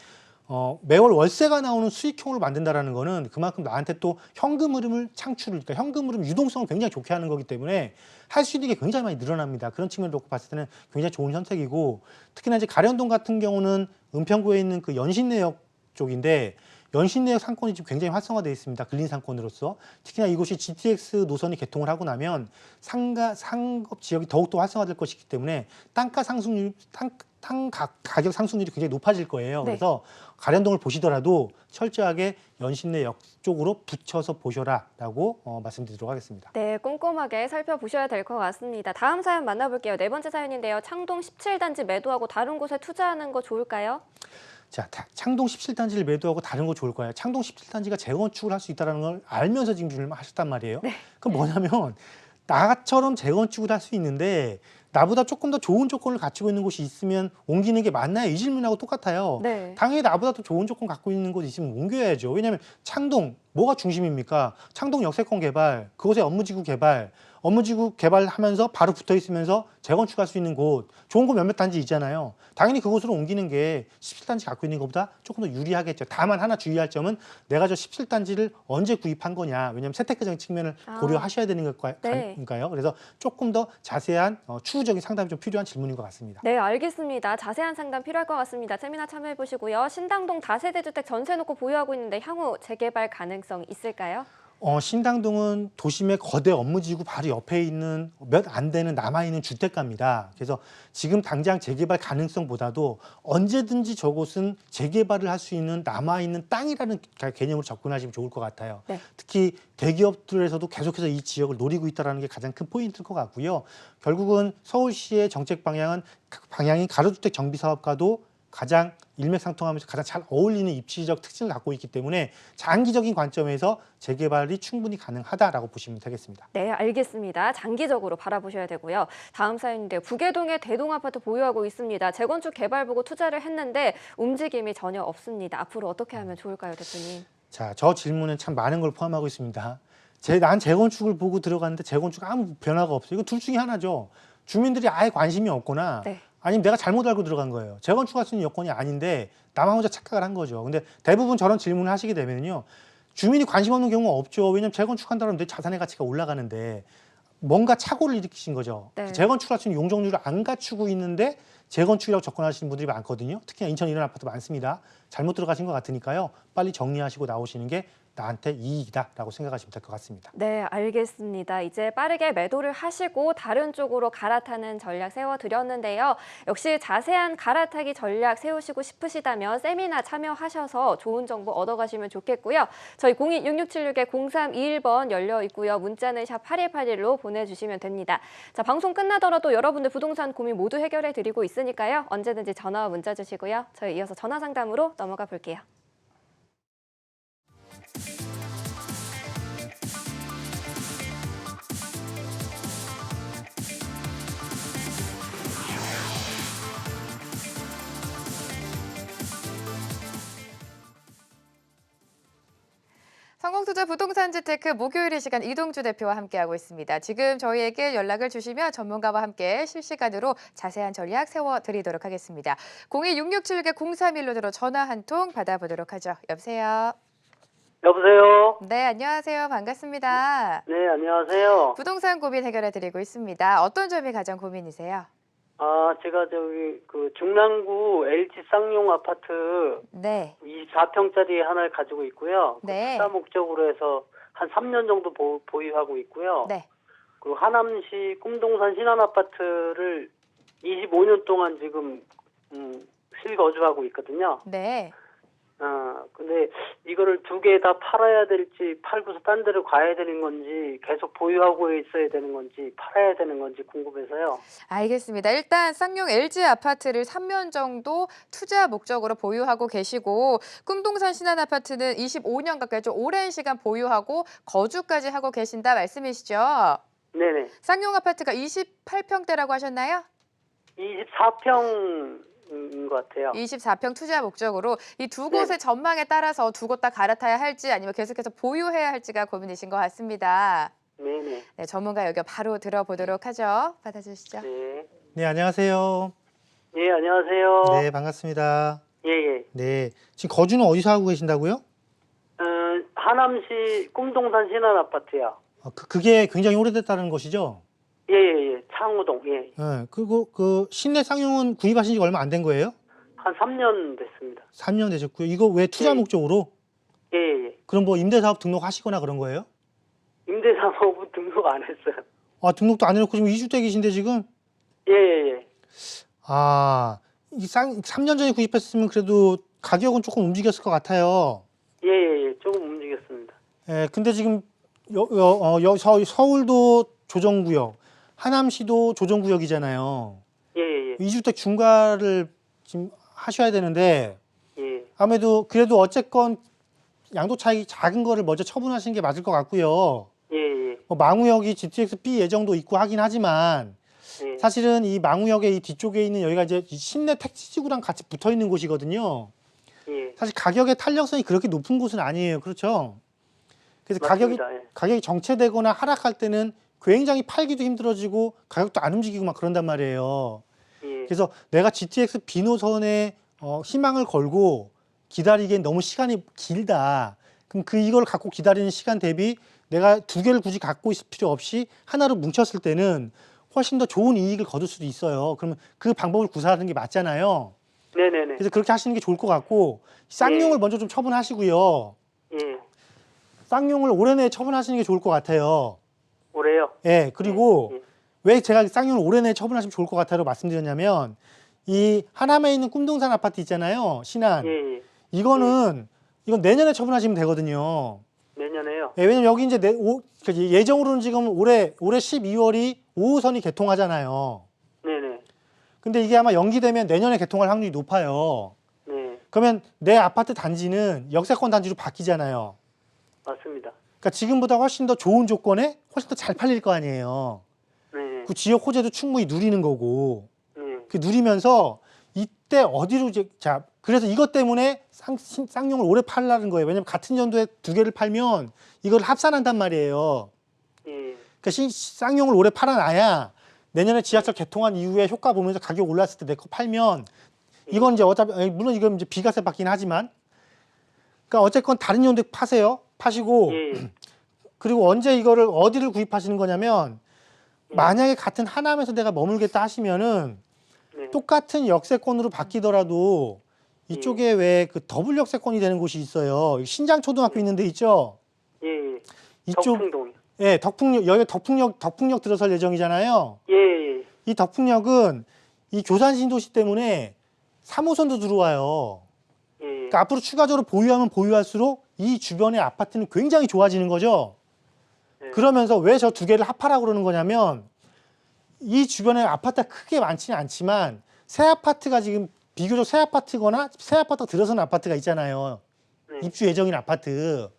매월 월세가 나오는 수익형으로 만든다라는 거는 그만큼 나한테 또 현금 흐름을 그러니까 현금 흐름 유동성을 굉장히 좋게 하는 거기 때문에 할 수 있는 게 굉장히 많이 늘어납니다. 그런 측면을 놓고 봤을 때는 굉장히 좋은 선택이고 특히나 이제 가련동 같은 경우는 은평구에 있는 그 연신내역 쪽인데 연신내역 상권이 지금 굉장히 활성화되어 있습니다. 근린 상권으로서 특히나 이곳이 GTX 노선이 개통을 하고 나면 상업 지역이 더욱더 활성화될 것이기 때문에 땅가 상승률 가격 상승률이 굉장히 높아질 거예요. 네. 그래서 가련동을 보시더라도 철저하게 연신내역 쪽으로 붙여서 보셔라라고 말씀드리도록 하겠습니다. 네, 꼼꼼하게 살펴보셔야 될 것 같습니다. 다음 사연 만나볼게요. 네 번째 사연인데요. 창동 17단지 매도하고 다른 곳에 투자하는 거 좋을까요? 자, 창동 17단지를 매도하고 다른 거 좋을 거예요. 창동 17단지가 재건축을 할 수 있다는 걸 알면서 지금 질문을 하셨단 말이에요. 네. 그럼 뭐냐면 나처럼 재건축을 할 수 있는데 나보다 조금 더 좋은 조건을 갖추고 있는 곳이 있으면 옮기는 게 맞나요? 이 질문하고 똑같아요. 네. 당연히 나보다 더 좋은 조건 갖고 있는 곳이 있으면 옮겨야죠. 왜냐하면 창동 뭐가 중심입니까? 창동 역세권 개발, 그곳의 업무지구 개발하면서 바로 붙어 있으면서 재건축할 수 있는 곳, 좋은 곳 몇몇 단지 있잖아요. 당연히 그곳으로 옮기는 게 17단지 갖고 있는 것보다 조금 더 유리하겠죠. 다만 하나 주의할 점은 내가 저 17단지를 언제 구입한 거냐. 왜냐하면 세테크적인 측면을 고려하셔야 되는 거니까요. 그래서 조금 더 자세한 추후적인 상담이 좀 필요한 질문인 것 같습니다. 네, 알겠습니다. 자세한 상담 필요할 것 같습니다. 세미나 참여해 보시고요. 신당동 다세대 주택 전세 놓고 보유하고 있는데 향후 재개발 가능성 있을까요? 신당동은 도심의 거대 업무지구 바로 옆에 있는 몇 안 되는 남아있는 주택가입니다. 그래서 지금 당장 재개발 가능성보다도 언제든지 저곳은 재개발을 할 수 있는 남아있는 땅이라는 개념으로 접근하시면 좋을 것 같아요. 네. 특히 대기업들에서도 계속해서 이 지역을 노리고 있다는 게 가장 큰 포인트일 것 같고요. 결국은 서울시의 정책 방향이 가로주택 정비사업과도 가장 일맥상통하면서 가장 잘 어울리는 입지적 특징을 갖고 있기 때문에 장기적인 관점에서 재개발이 충분히 가능하다라고 보시면 되겠습니다. 네, 알겠습니다. 장기적으로 바라보셔야 되고요. 다음 사연인데요. 부계동에 대동 아파트 보유하고 있습니다. 재건축 개발 보고 투자를 했는데 움직임이 전혀 없습니다. 앞으로 어떻게 하면 좋을까요, 대표님? 자, 저 질문은 참 많은 걸 포함하고 있습니다. 난 재건축을 보고 들어갔는데 재건축 아무 변화가 없어요. 이거 둘 중에 하나죠. 주민들이 아예 관심이 없거나 네. 아니면 내가 잘못 알고 들어간 거예요. 재건축할 수 있는 여건이 아닌데 나만 혼자 착각을 한 거죠. 근데 대부분 저런 질문을 하시게 되면요. 주민이 관심 없는 경우가 없죠. 왜냐하면 재건축한다면 내 자산의 가치가 올라가는데 뭔가 착오를 일으키신 거죠. 네. 재건축할 수 있는 용적률을 안 갖추고 있는데 재건축이라고 접근하시는 분들이 많거든요. 특히나 인천에 이런 아파트 많습니다. 잘못 들어가신 것 같으니까요. 빨리 정리하시고 나오시는 게 나한테 이익이다라고 생각하시면 될 것 같습니다. 네, 알겠습니다. 이제 빠르게 매도를 하시고 다른 쪽으로 갈아타는 전략 세워드렸는데요. 역시 자세한 갈아타기 전략 세우시고 싶으시다면 세미나 참여하셔서 좋은 정보 얻어가시면 좋겠고요. 저희 02-6676-0321번 열려 있고요. 문자는 샵 8181로 보내주시면 됩니다. 자, 방송 끝나더라도 여러분들 부동산 고민 모두 해결해드리고 있으니까요. 언제든지 전화와 문자 주시고요. 저희 이어서 전화 상담으로 넘어가 볼게요. 성공투자 부동산 재테크 목요일 이 시간 이동주 대표와 함께하고 있습니다. 지금 저희에게 연락을 주시면 전문가와 함께 실시간으로 자세한 전략 세워드리도록 하겠습니다. 02-667-0315로 전화 한 통 받아보도록 하죠. 여보세요. 여보세요. 네, 안녕하세요. 반갑습니다. 네, 안녕하세요. 부동산 고민 해결해드리고 있습니다. 어떤 점이 가장 고민이세요? 제가 저기 그 중랑구 LG 쌍용 아파트 네. 24평짜리 하나를 가지고 있고요. 네. 투자 목적으로 해서 한 3년 정도 보유하고 있고요. 네. 그리고 하남시 꿈동산 신한 아파트를 25년 동안 지금 실거주하고 있거든요. 네. 근데 이거를 두 개 다 팔아야 될지 팔고서 딴 데로 가야 되는 건지 계속 보유하고 있어야 되는 건지 팔아야 되는 건지 궁금해서요. 알겠습니다. 일단 쌍용 LG 아파트를 3년 정도 투자 목적으로 보유하고 계시고 꿈동산 신한 아파트는 25년 가까이 좀 오랜 시간 보유하고 거주까지 하고 계신다 말씀이시죠? 네네. 쌍용 아파트가 28평대라고 하셨나요? 24평인 것 같아요. 24평 투자 목적으로 이 두 곳의 전망에 따라서 두 곳 다 갈아타야 할지 아니면 계속해서 보유해야 할지가 고민이신 것 같습니다. 네네. 네, 전문가 의견 바로 들어보도록 하죠. 받아주시죠. 네. 네, 안녕하세요. 예, 안녕하세요. 네, 반갑습니다. 예, 예. 네, 지금 거주는 어디서 하고 계신다고요? 하남시 꿈동산 신한 아파트요. 그게 굉장히 오래됐다는 것이죠? 예, 예, 예. 창우동, 예. 네, 그리고 그 실내 쌍용은 구입하신 지가 얼마 안 된 거예요? 한 3년 됐습니다. 3년 되셨고요. 이거 왜 투자 네. 목적으로? 예, 예, 예. 그럼 뭐 임대사업 등록하시거나 그런 거예요? 임대사업은 등록 안 했어요. 등록도 안 해놓고 지금 2주택이신데 지금? 예, 예, 예. 이 3년 전에 구입했으면 그래도 가격은 조금 움직였을 것 같아요. 예, 예, 예. 조금 움직였습니다. 예, 근데 지금 서울도 조정구역, 하남시도 조정구역이잖아요. 예, 예, 예. 2주택 중과를 지금 하셔야 되는데 예, 아무래도 그래도 어쨌건 양도 차익이 작은 거를 먼저 처분하시는 게 맞을 것 같고요. 예, 예. 뭐 망우역이 GTX B 예정도 있고 하긴 하지만 예. 사실은 이 망우역의 이 뒤쪽에 있는 여기가 이제 시내 택지지구랑 같이 붙어 있는 곳이거든요. 예. 사실 가격의 탄력성이 그렇게 높은 곳은 아니에요. 그렇죠? 그래서 맞습니다. 예. 가격이 정체되거나 하락할 때는 굉장히 팔기도 힘들어지고 가격도 안 움직이고 막 그런단 말이에요. 예. 그래서 내가 GTX B 노선에 희망을 걸고 기다리기엔 너무 시간이 길다. 그럼 이걸 갖고 기다리는 시간 대비 내가 두 개를 굳이 갖고 있을 필요 없이 하나로 뭉쳤을 때는 훨씬 더 좋은 이익을 거둘 수도 있어요. 그러면 그 방법을 구사하는 게 맞잖아요. 네네네. 그래서 그렇게 하시는 게 좋을 것 같고 쌍용을 먼저 좀 처분하시고요. 예. 쌍용을 올해 내에 처분하시는 게 좋을 것 같아요. 올해요? 예, 그리고 예. 왜 제가 쌍용을 올해 내에 처분하시면 좋을 것 같아요 말씀드렸냐면 이 하남에 있는 꿈동산 아파트 있잖아요. 신한. 예, 예. 이건 내년에 처분하시면 되거든요. 내년에요? 예, 왜냐면 여기 이제 예정으로는 지금 올해 12월이 5호선이 개통하잖아요. 네네. 근데 이게 아마 연기되면 내년에 개통할 확률이 높아요. 네. 그러면 내 아파트 단지는 역세권 단지로 바뀌잖아요. 맞습니다. 그러니까 지금보다 훨씬 더 좋은 조건에 훨씬 더 잘 팔릴 거 아니에요. 네. 그 지역 호재도 충분히 누리는 거고. 네. 그 누리면서 이때 어디로 그래서 이것 때문에 쌍용을 오래 팔라는 거예요. 왜냐면 같은 연도에 두 개를 팔면 이걸 합산한단 말이에요. 예. 그러니까 쌍용을 오래 팔아놔야 내년에 지하철 개통한 이후에 효과 보면서 가격 올랐을 때 내 거 팔면 이건 이제 어차피 물론 이건 이제 비과세 받긴 하지만 그러니까 어쨌건 다른 연도에 파시고 예. 그리고 언제 이거를 어디를 구입하시는 거냐면 만약에 같은 하남에서 내가 머물겠다 하시면은 네. 똑같은 역세권으로 바뀌더라도 이쪽에 왜 그 더블 역세권이 되는 곳이 있어요. 신장초등학교 있는 데 있죠? 예. 예. 이쪽 덕풍동. 예, 여기 덕풍역 들어설 예정이잖아요. 예. 예. 이 덕풍역은 이 교산 신도시 때문에 3호선도 들어와요. 예. 그러니까 앞으로 추가적으로 보유하면 보유할수록 이 주변의 아파트는 굉장히 좋아지는 거죠. 네. 그러면서 왜 저 두 개를 합하라고 그러는 거냐면 이 주변에 아파트가 크게 많지는 않지만 새 아파트가 지금 비교적 새 아파트거나 새 아파트가 들어선 아파트가 있잖아요. 네. 입주 예정인 아파트.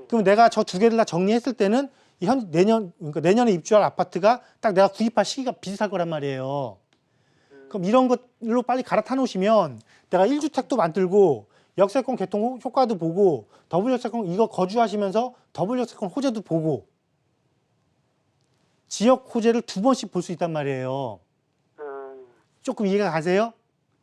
그럼 내가 저 두 개를 다 정리했을 때는 그러니까 내년에 입주할 아파트가 딱 내가 구입할 시기가 비슷할 거란 말이에요. 그럼 이런 것로 빨리 갈아타 놓으시면 내가 1주택도 만들고 역세권 개통 효과도 보고 더블 역세권 이거 거주하시면서 더블 역세권 호재도 보고 지역 호재를 2번씩 볼 수 있단 말이에요. 조금 이해가 가세요?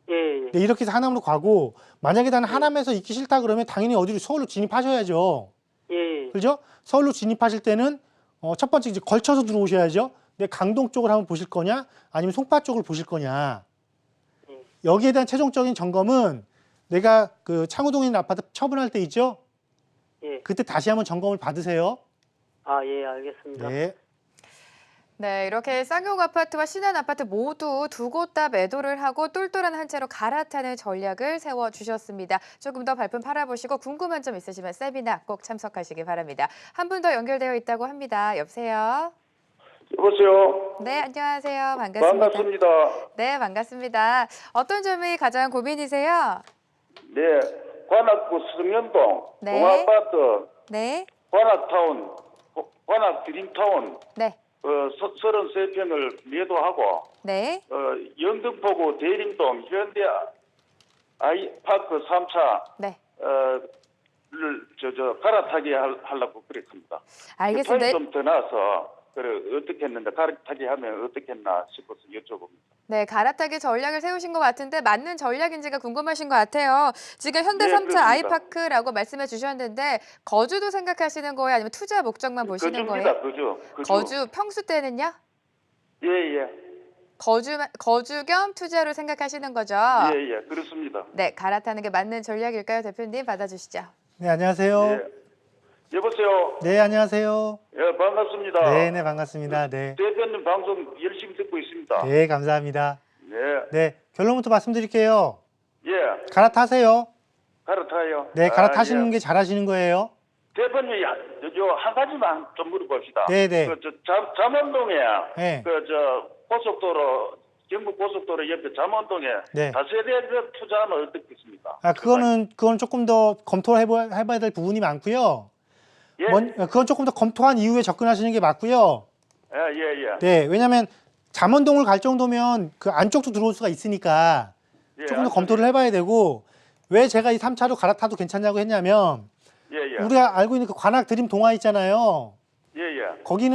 예, 예. 네, 이렇게 해서 하남으로 가고 만약에 나는 하남에서 있기 싫다 그러면 당연히 어디로 서울로 진입하셔야죠. 예, 그렇죠? 서울로 진입하실 때는 첫 번째 이제 걸쳐서 들어오셔야죠. 근데 강동 쪽을 한번 보실 거냐 아니면 송파 쪽을 보실 거냐. 예. 여기에 대한 최종적인 점검은 내가 그 창우동에 있는 아파트 처분할 때 있죠? 예. 그때 다시 한번 점검을 받으세요. 아, 예, 알겠습니다. 네. 네, 이렇게 쌍용 아파트와 신한 아파트 모두 두 곳 다 매도를 하고 똘똘한 한 채로 갈아타는 전략을 세워주셨습니다. 조금 더 발품 팔아보시고 궁금한 점 있으시면 세미나 꼭 참석하시기 바랍니다. 한 분 더 연결되어 있다고 합니다. 여보세요? 여보세요. 네, 안녕하세요. 반갑습니다. 반갑습니다. 네, 반갑습니다. 어떤 점이 가장 고민이세요? 네, 관악구 수정연동 네. 동아파트 네, 관악타운, 관악 드림타운 네, 33평을 매도하고 네, 영등포구 대림동 현대 아이파크 3차 네. 를 갈아타기 하려고 그랬습니다. 알겠습니다. 돈이 좀 더 나서 그래 어떻게 했는데 갈아타기 하면 어떻게 했나 싶어서 여쭤봅니다. 네, 갈아타기 전략을 세우신 것 같은데 맞는 전략인지가 궁금하신 것 같아요. 지금 현대 네, 3차 그렇습니다. 아이파크라고 말씀해 주셨는데 거주도 생각하시는 거예요? 아니면 투자 목적만 보시는 거주입니다. 거예요? 거주. 거주 평수 때는요? 예예. 거주 겸 투자로 생각하시는 거죠? 예예. 그렇습니다. 네, 갈아타는 게 맞는 전략일까요, 대표님? 받아주시죠. 네, 안녕하세요. 예. 여보세요. 네, 안녕하세요. 예, 반갑습니다. 네, 네, 반갑습니다. 네. 대표님 방송 열심히 듣고 있습니다. 네, 감사합니다. 네. 네, 결론부터 말씀드릴게요. 예. 갈아타세요. 갈아타요. 네, 갈아타시는 예. 게 잘하시는 거예요. 대표님, 한 가지만 좀 물어봅시다. 네, 네. 잠원동에, 네. 고속도로, 경북 고속도로 옆에 잠원동에 네. 다세대 투자하면 어떻겠습니까? 그건 조금 더 검토를 해봐야 될 부분이 많고요. 예. 그건 조금 더 검토한 이후에 접근하시는 게 맞고요. 예. 네, 왜냐하면 잠원동을 갈 정도면 그 안쪽도 들어올 수가 있으니까 예, 조금 더 검토를 해봐야 되고 왜 제가 이 3차로 갈아타도 괜찮냐고 했냐면 예. 우리가 알고 있는 그 관악 드림 동화 있잖아요. 예. 거기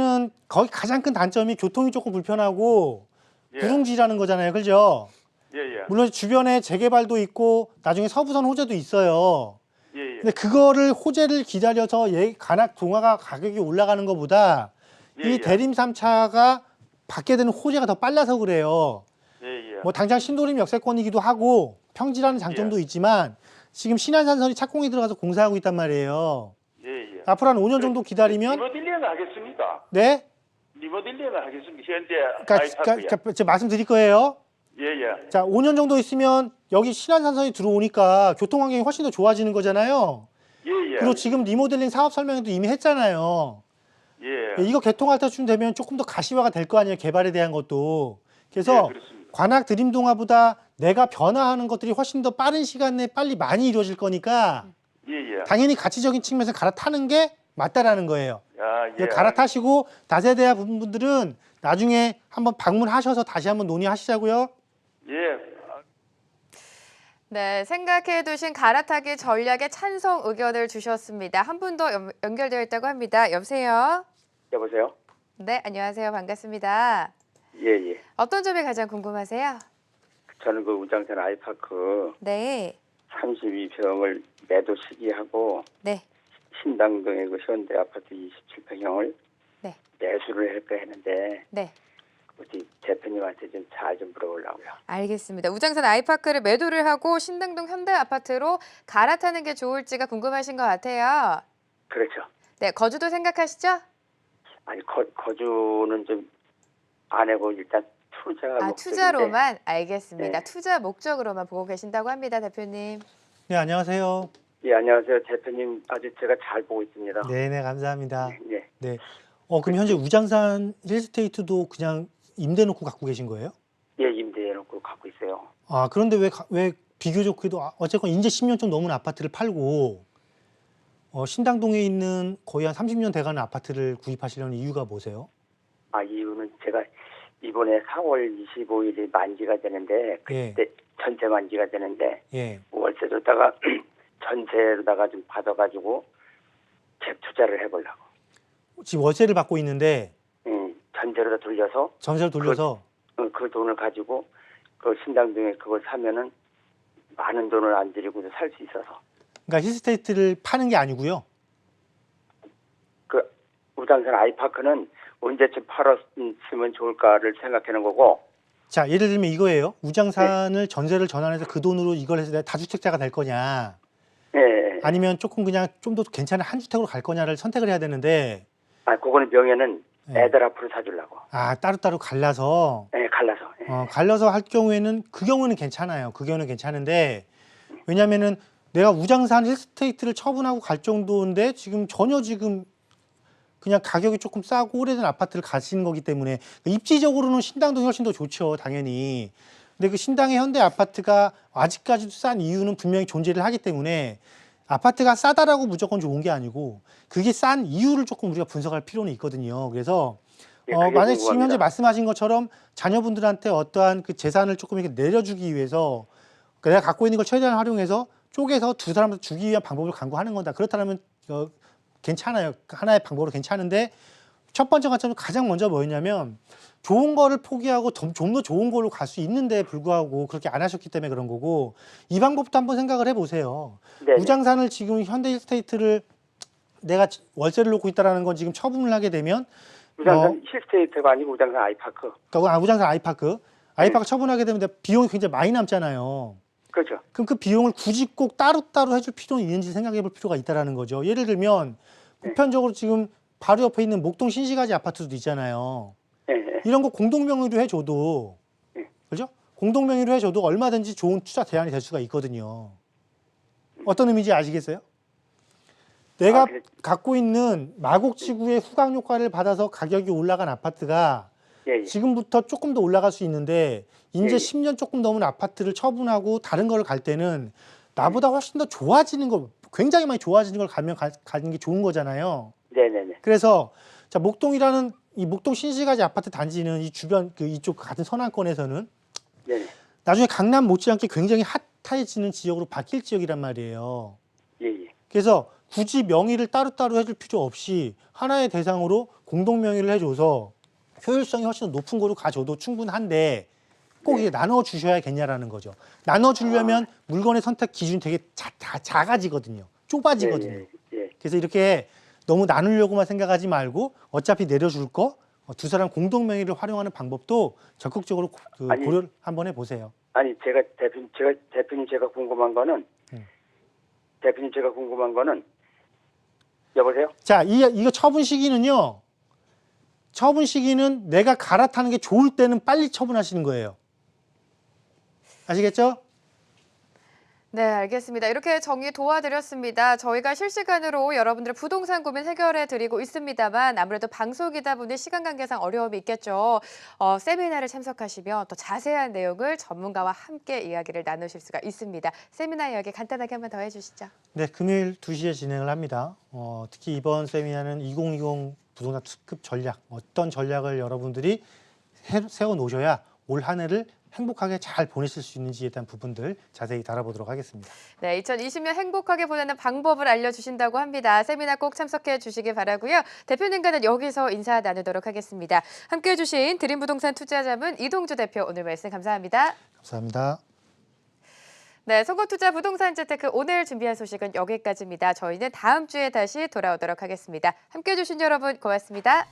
가장 큰 단점이 교통이 조금 불편하고 예. 구릉지라는 거잖아요. 그죠? 예. 물론 주변에 재개발도 있고 나중에 서부선 호재도 있어요. 예. 근데 그거를 호재를 기다려서 관악 동화가 가격이 올라가는 것보다 이 대림 3차가 받게 되는 호재가 더 빨라서 그래요. 예. 뭐 당장 신도림 역세권이기도 하고 평지라는 장점도 있지만 지금 신안산선이 착공이 들어가서 공사하고 있단 말이에요. 예. 앞으로 한 5년 정도 기다리면 리모델링을 하겠습니다. 네? 리모델링을 하겠습니다. 현재 그러니까 제가 말씀드릴 거예요. 예. 자, 5년 정도 있으면 여기 신안산선이 들어오니까 교통 환경이 훨씬 더 좋아지는 거잖아요. 예. 그리고 지금 리모델링 사업 설명회도 이미 했잖아요. 예. 이거 개통할 때쯤 되면 조금 더 가시화가 될 거 아니에요. 개발에 대한 것도. 그래서 그렇습니다. 관악 드림동화보다 내가 변화하는 것들이 훨씬 더 빠른 시간 내에 빨리 많이 이루어질 거니까 예. 당연히 가치적인 측면에서 갈아타는 게 맞다라는 거예요. 예. 갈아타시고 다세대화 분들은 나중에 한번 방문하셔서 다시 한번 논의하시자고요. 예. 네, 생각해두신 갈아타기 전략에 찬성 의견을 주셨습니다. 한 분 더 연결되어 있다고 합니다. 여보세요? 여보세요? 네, 안녕하세요. 반갑습니다. 예. 어떤 점이 가장 궁금하세요? 저는 그 우장산 아이파크 네, 32평을 매도 시기하고 네, 신당동의 그 현대 아파트 27평형을 네. 매수를 할까 했는데 네. 어디 대표님한테 좀 잘 좀 물어보려고요. 알겠습니다. 우장산 아이파크를 매도를 하고 신당동 현대 아파트로 갈아타는 게 좋을지가 궁금하신 것 같아요. 그렇죠. 네, 거주도 생각하시죠? 아니 거주는 좀 안 하고 일단 투자 목적인데. 투자로만? 알겠습니다. 네. 투자 목적으로만 보고 계신다고 합니다, 대표님. 네, 안녕하세요. 예, 안녕하세요. 대표님 아주 제가 잘 보고 있습니다. 네, 감사합니다. 네. 네. 그럼 현재 우장산 힐스테이트도 그냥 임대 놓고 갖고 계신 거예요? 예, 임대해 놓고 갖고 있어요. 그런데 왜 비교적 그래도 어쨌건 이제 10년 좀 넘은 아파트를 팔고 신당동에 있는 거의 한 30년 돼가는 아파트를 구입하시려는 이유가 뭐세요? 이유는 제가 이번에 4월 25일이 만기가 되는데 그때 전체 만기가 되는데 예. 월세 줬다가 전세로다가 좀 받아가지고 재투자를 해보려고. 지금 월세를 받고 있는데 전세로다 돌려서 전세를 돌려서 그 돈을 가지고 그 신당동에 그걸 사면은 많은 돈을 안 들이고 살 수 있어서. 그러니까 힐스테이트를 파는 게 아니고요. 그 우당산 아이파크는 언제쯤 팔았으면 좋을까를 생각하는 거고. 자, 예를 들면 이거예요. 우장산을 전세를 전환해서 그 돈으로 이걸 해서 내가 다주택자가 될 거냐, 예. 아니면 조금 그냥 좀 더 괜찮은 한 주택으로 갈 거냐를 선택을 해야 되는데, 그거는 명예는 네. 애들 앞으로 사주려고. 따로따로 갈라서 갈라서. 갈라서 할 경우에는 그 경우는 괜찮아요. 그 경우는 괜찮은데, 왜냐면은 내가 우장산 힐스테이트를 처분하고 갈 정도인데 지금 전혀 지금 그냥 가격이 조금 싸고 오래된 아파트를 가시는 거기 때문에 입지적으로는 신당동이 훨씬 더 좋죠, 당연히. 근데 그 신당의 현대 아파트가 아직까지도 싼 이유는 분명히 존재를 하기 때문에 아파트가 싸다라고 무조건 좋은 게 아니고 그게 싼 이유를 조금 우리가 분석할 필요는 있거든요. 그래서 만약에 지금 현재 말씀하신 것처럼 자녀분들한테 어떠한 그 재산을 조금 이렇게 내려주기 위해서 내가 갖고 있는 걸 최대한 활용해서 쪼개서 두 사람한테 주기 위한 방법을 강구하는 거다. 그렇다면 괜찮아요. 하나의 방법으로 괜찮은데, 첫 번째 관점은 가장 먼저 뭐였냐면 좋은 거를 포기하고 좀 더 좋은 걸로 갈 수 있는데 불구하고 그렇게 안 하셨기 때문에 그런 거고, 이 방법도 한번 생각을 해보세요. 네네. 우장산을 지금 현대 힐스테이트를 내가 월세를 놓고 있다는 건 지금 처분을 하게 되면 우장산 힐스테이트가 아니고 우장산 아이파크. 그러니까 우장산 아이파크 처분하게 되면 비용이 굉장히 많이 남잖아요. 그렇죠. 그럼 그 비용을 굳이 꼭 따로따로 해줄 필요는 있는지 생각해 볼 필요가 있다는 거죠. 예를 들면 보편적으로 지금 바로 옆에 있는 목동 신시가지 아파트도 있잖아요. 이런 거 공동명의로 해줘도, 그죠? 공동명의로 해줘도 얼마든지 좋은 투자 대안이 될 수가 있거든요. 어떤 의미인지 아시겠어요? 내가 갖고 있는 마곡지구의 후광 효과를 받아서 가격이 올라간 아파트가 지금부터 조금 더 올라갈 수 있는데, 이제 10년 조금 넘은 아파트를 처분하고 다른 걸 갈 때는 나보다 훨씬 더 좋아지는 거, 굉장히 많이 좋아지는 걸 가는 게 좋은 거잖아요. 네네네. 그래서 자, 목동이라는 이 목동 신시가지 아파트 단지는 이 주변 이쪽 같은 서남권에서는 나중에 강남 못지않게 굉장히 핫해지는 지역으로 바뀔 지역이란 말이에요. 그래서 굳이 명의를 따로따로 해줄 필요 없이 하나의 대상으로 공동 명의를 해줘서 효율성이 훨씬 더 높은 거로 가져도 충분한데, 꼭 이게 나눠 주셔야겠냐라는 거죠. 나눠 주려면 물건의 선택 기준이 되게 작아지거든요. 좁아지거든요. 그래서 이렇게 너무 나누려고만 생각하지 말고 어차피 내려줄 거 두 사람 공동 명의를 활용하는 방법도 적극적으로 고려를 한번 해보세요. 아니 대표님 제가 궁금한 거는 여보세요? 자, 이거 처분 시기는요. 처분 시기는 내가 갈아타는 게 좋을 때는 빨리 처분하시는 거예요. 아시겠죠? 네, 알겠습니다. 이렇게 정리 도와드렸습니다. 저희가 실시간으로 여러분들의 부동산 고민 해결해 드리고 있습니다만 아무래도 방송이다 보니 시간 관계상 어려움이 있겠죠. 세미나를 참석하시면 더 자세한 내용을 전문가와 함께 이야기를 나누실 수가 있습니다. 세미나 이야기 간단하게 한번 더 해주시죠. 네, 금요일 2시에 진행을 합니다. 특히 이번 세미나는 2020 부동산 특급 전략, 어떤 전략을 여러분들이 세워놓으셔야 올 한 해를 행복하게 잘 보내실 수 있는지에 대한 부분들 자세히 다뤄보도록 하겠습니다. 네, 2020년 행복하게 보내는 방법을 알려주신다고 합니다. 세미나 꼭 참석해 주시기 바라고요. 대표님과는 여기서 인사 나누도록 하겠습니다. 함께해 주신 드림부동산 투자자문 이동주 대표, 오늘 말씀 감사합니다. 감사합니다. 네, 송건투자 부동산 재테크 오늘 준비한 소식은 여기까지입니다. 저희는 다음 주에 다시 돌아오도록 하겠습니다. 함께해 주신 여러분 고맙습니다.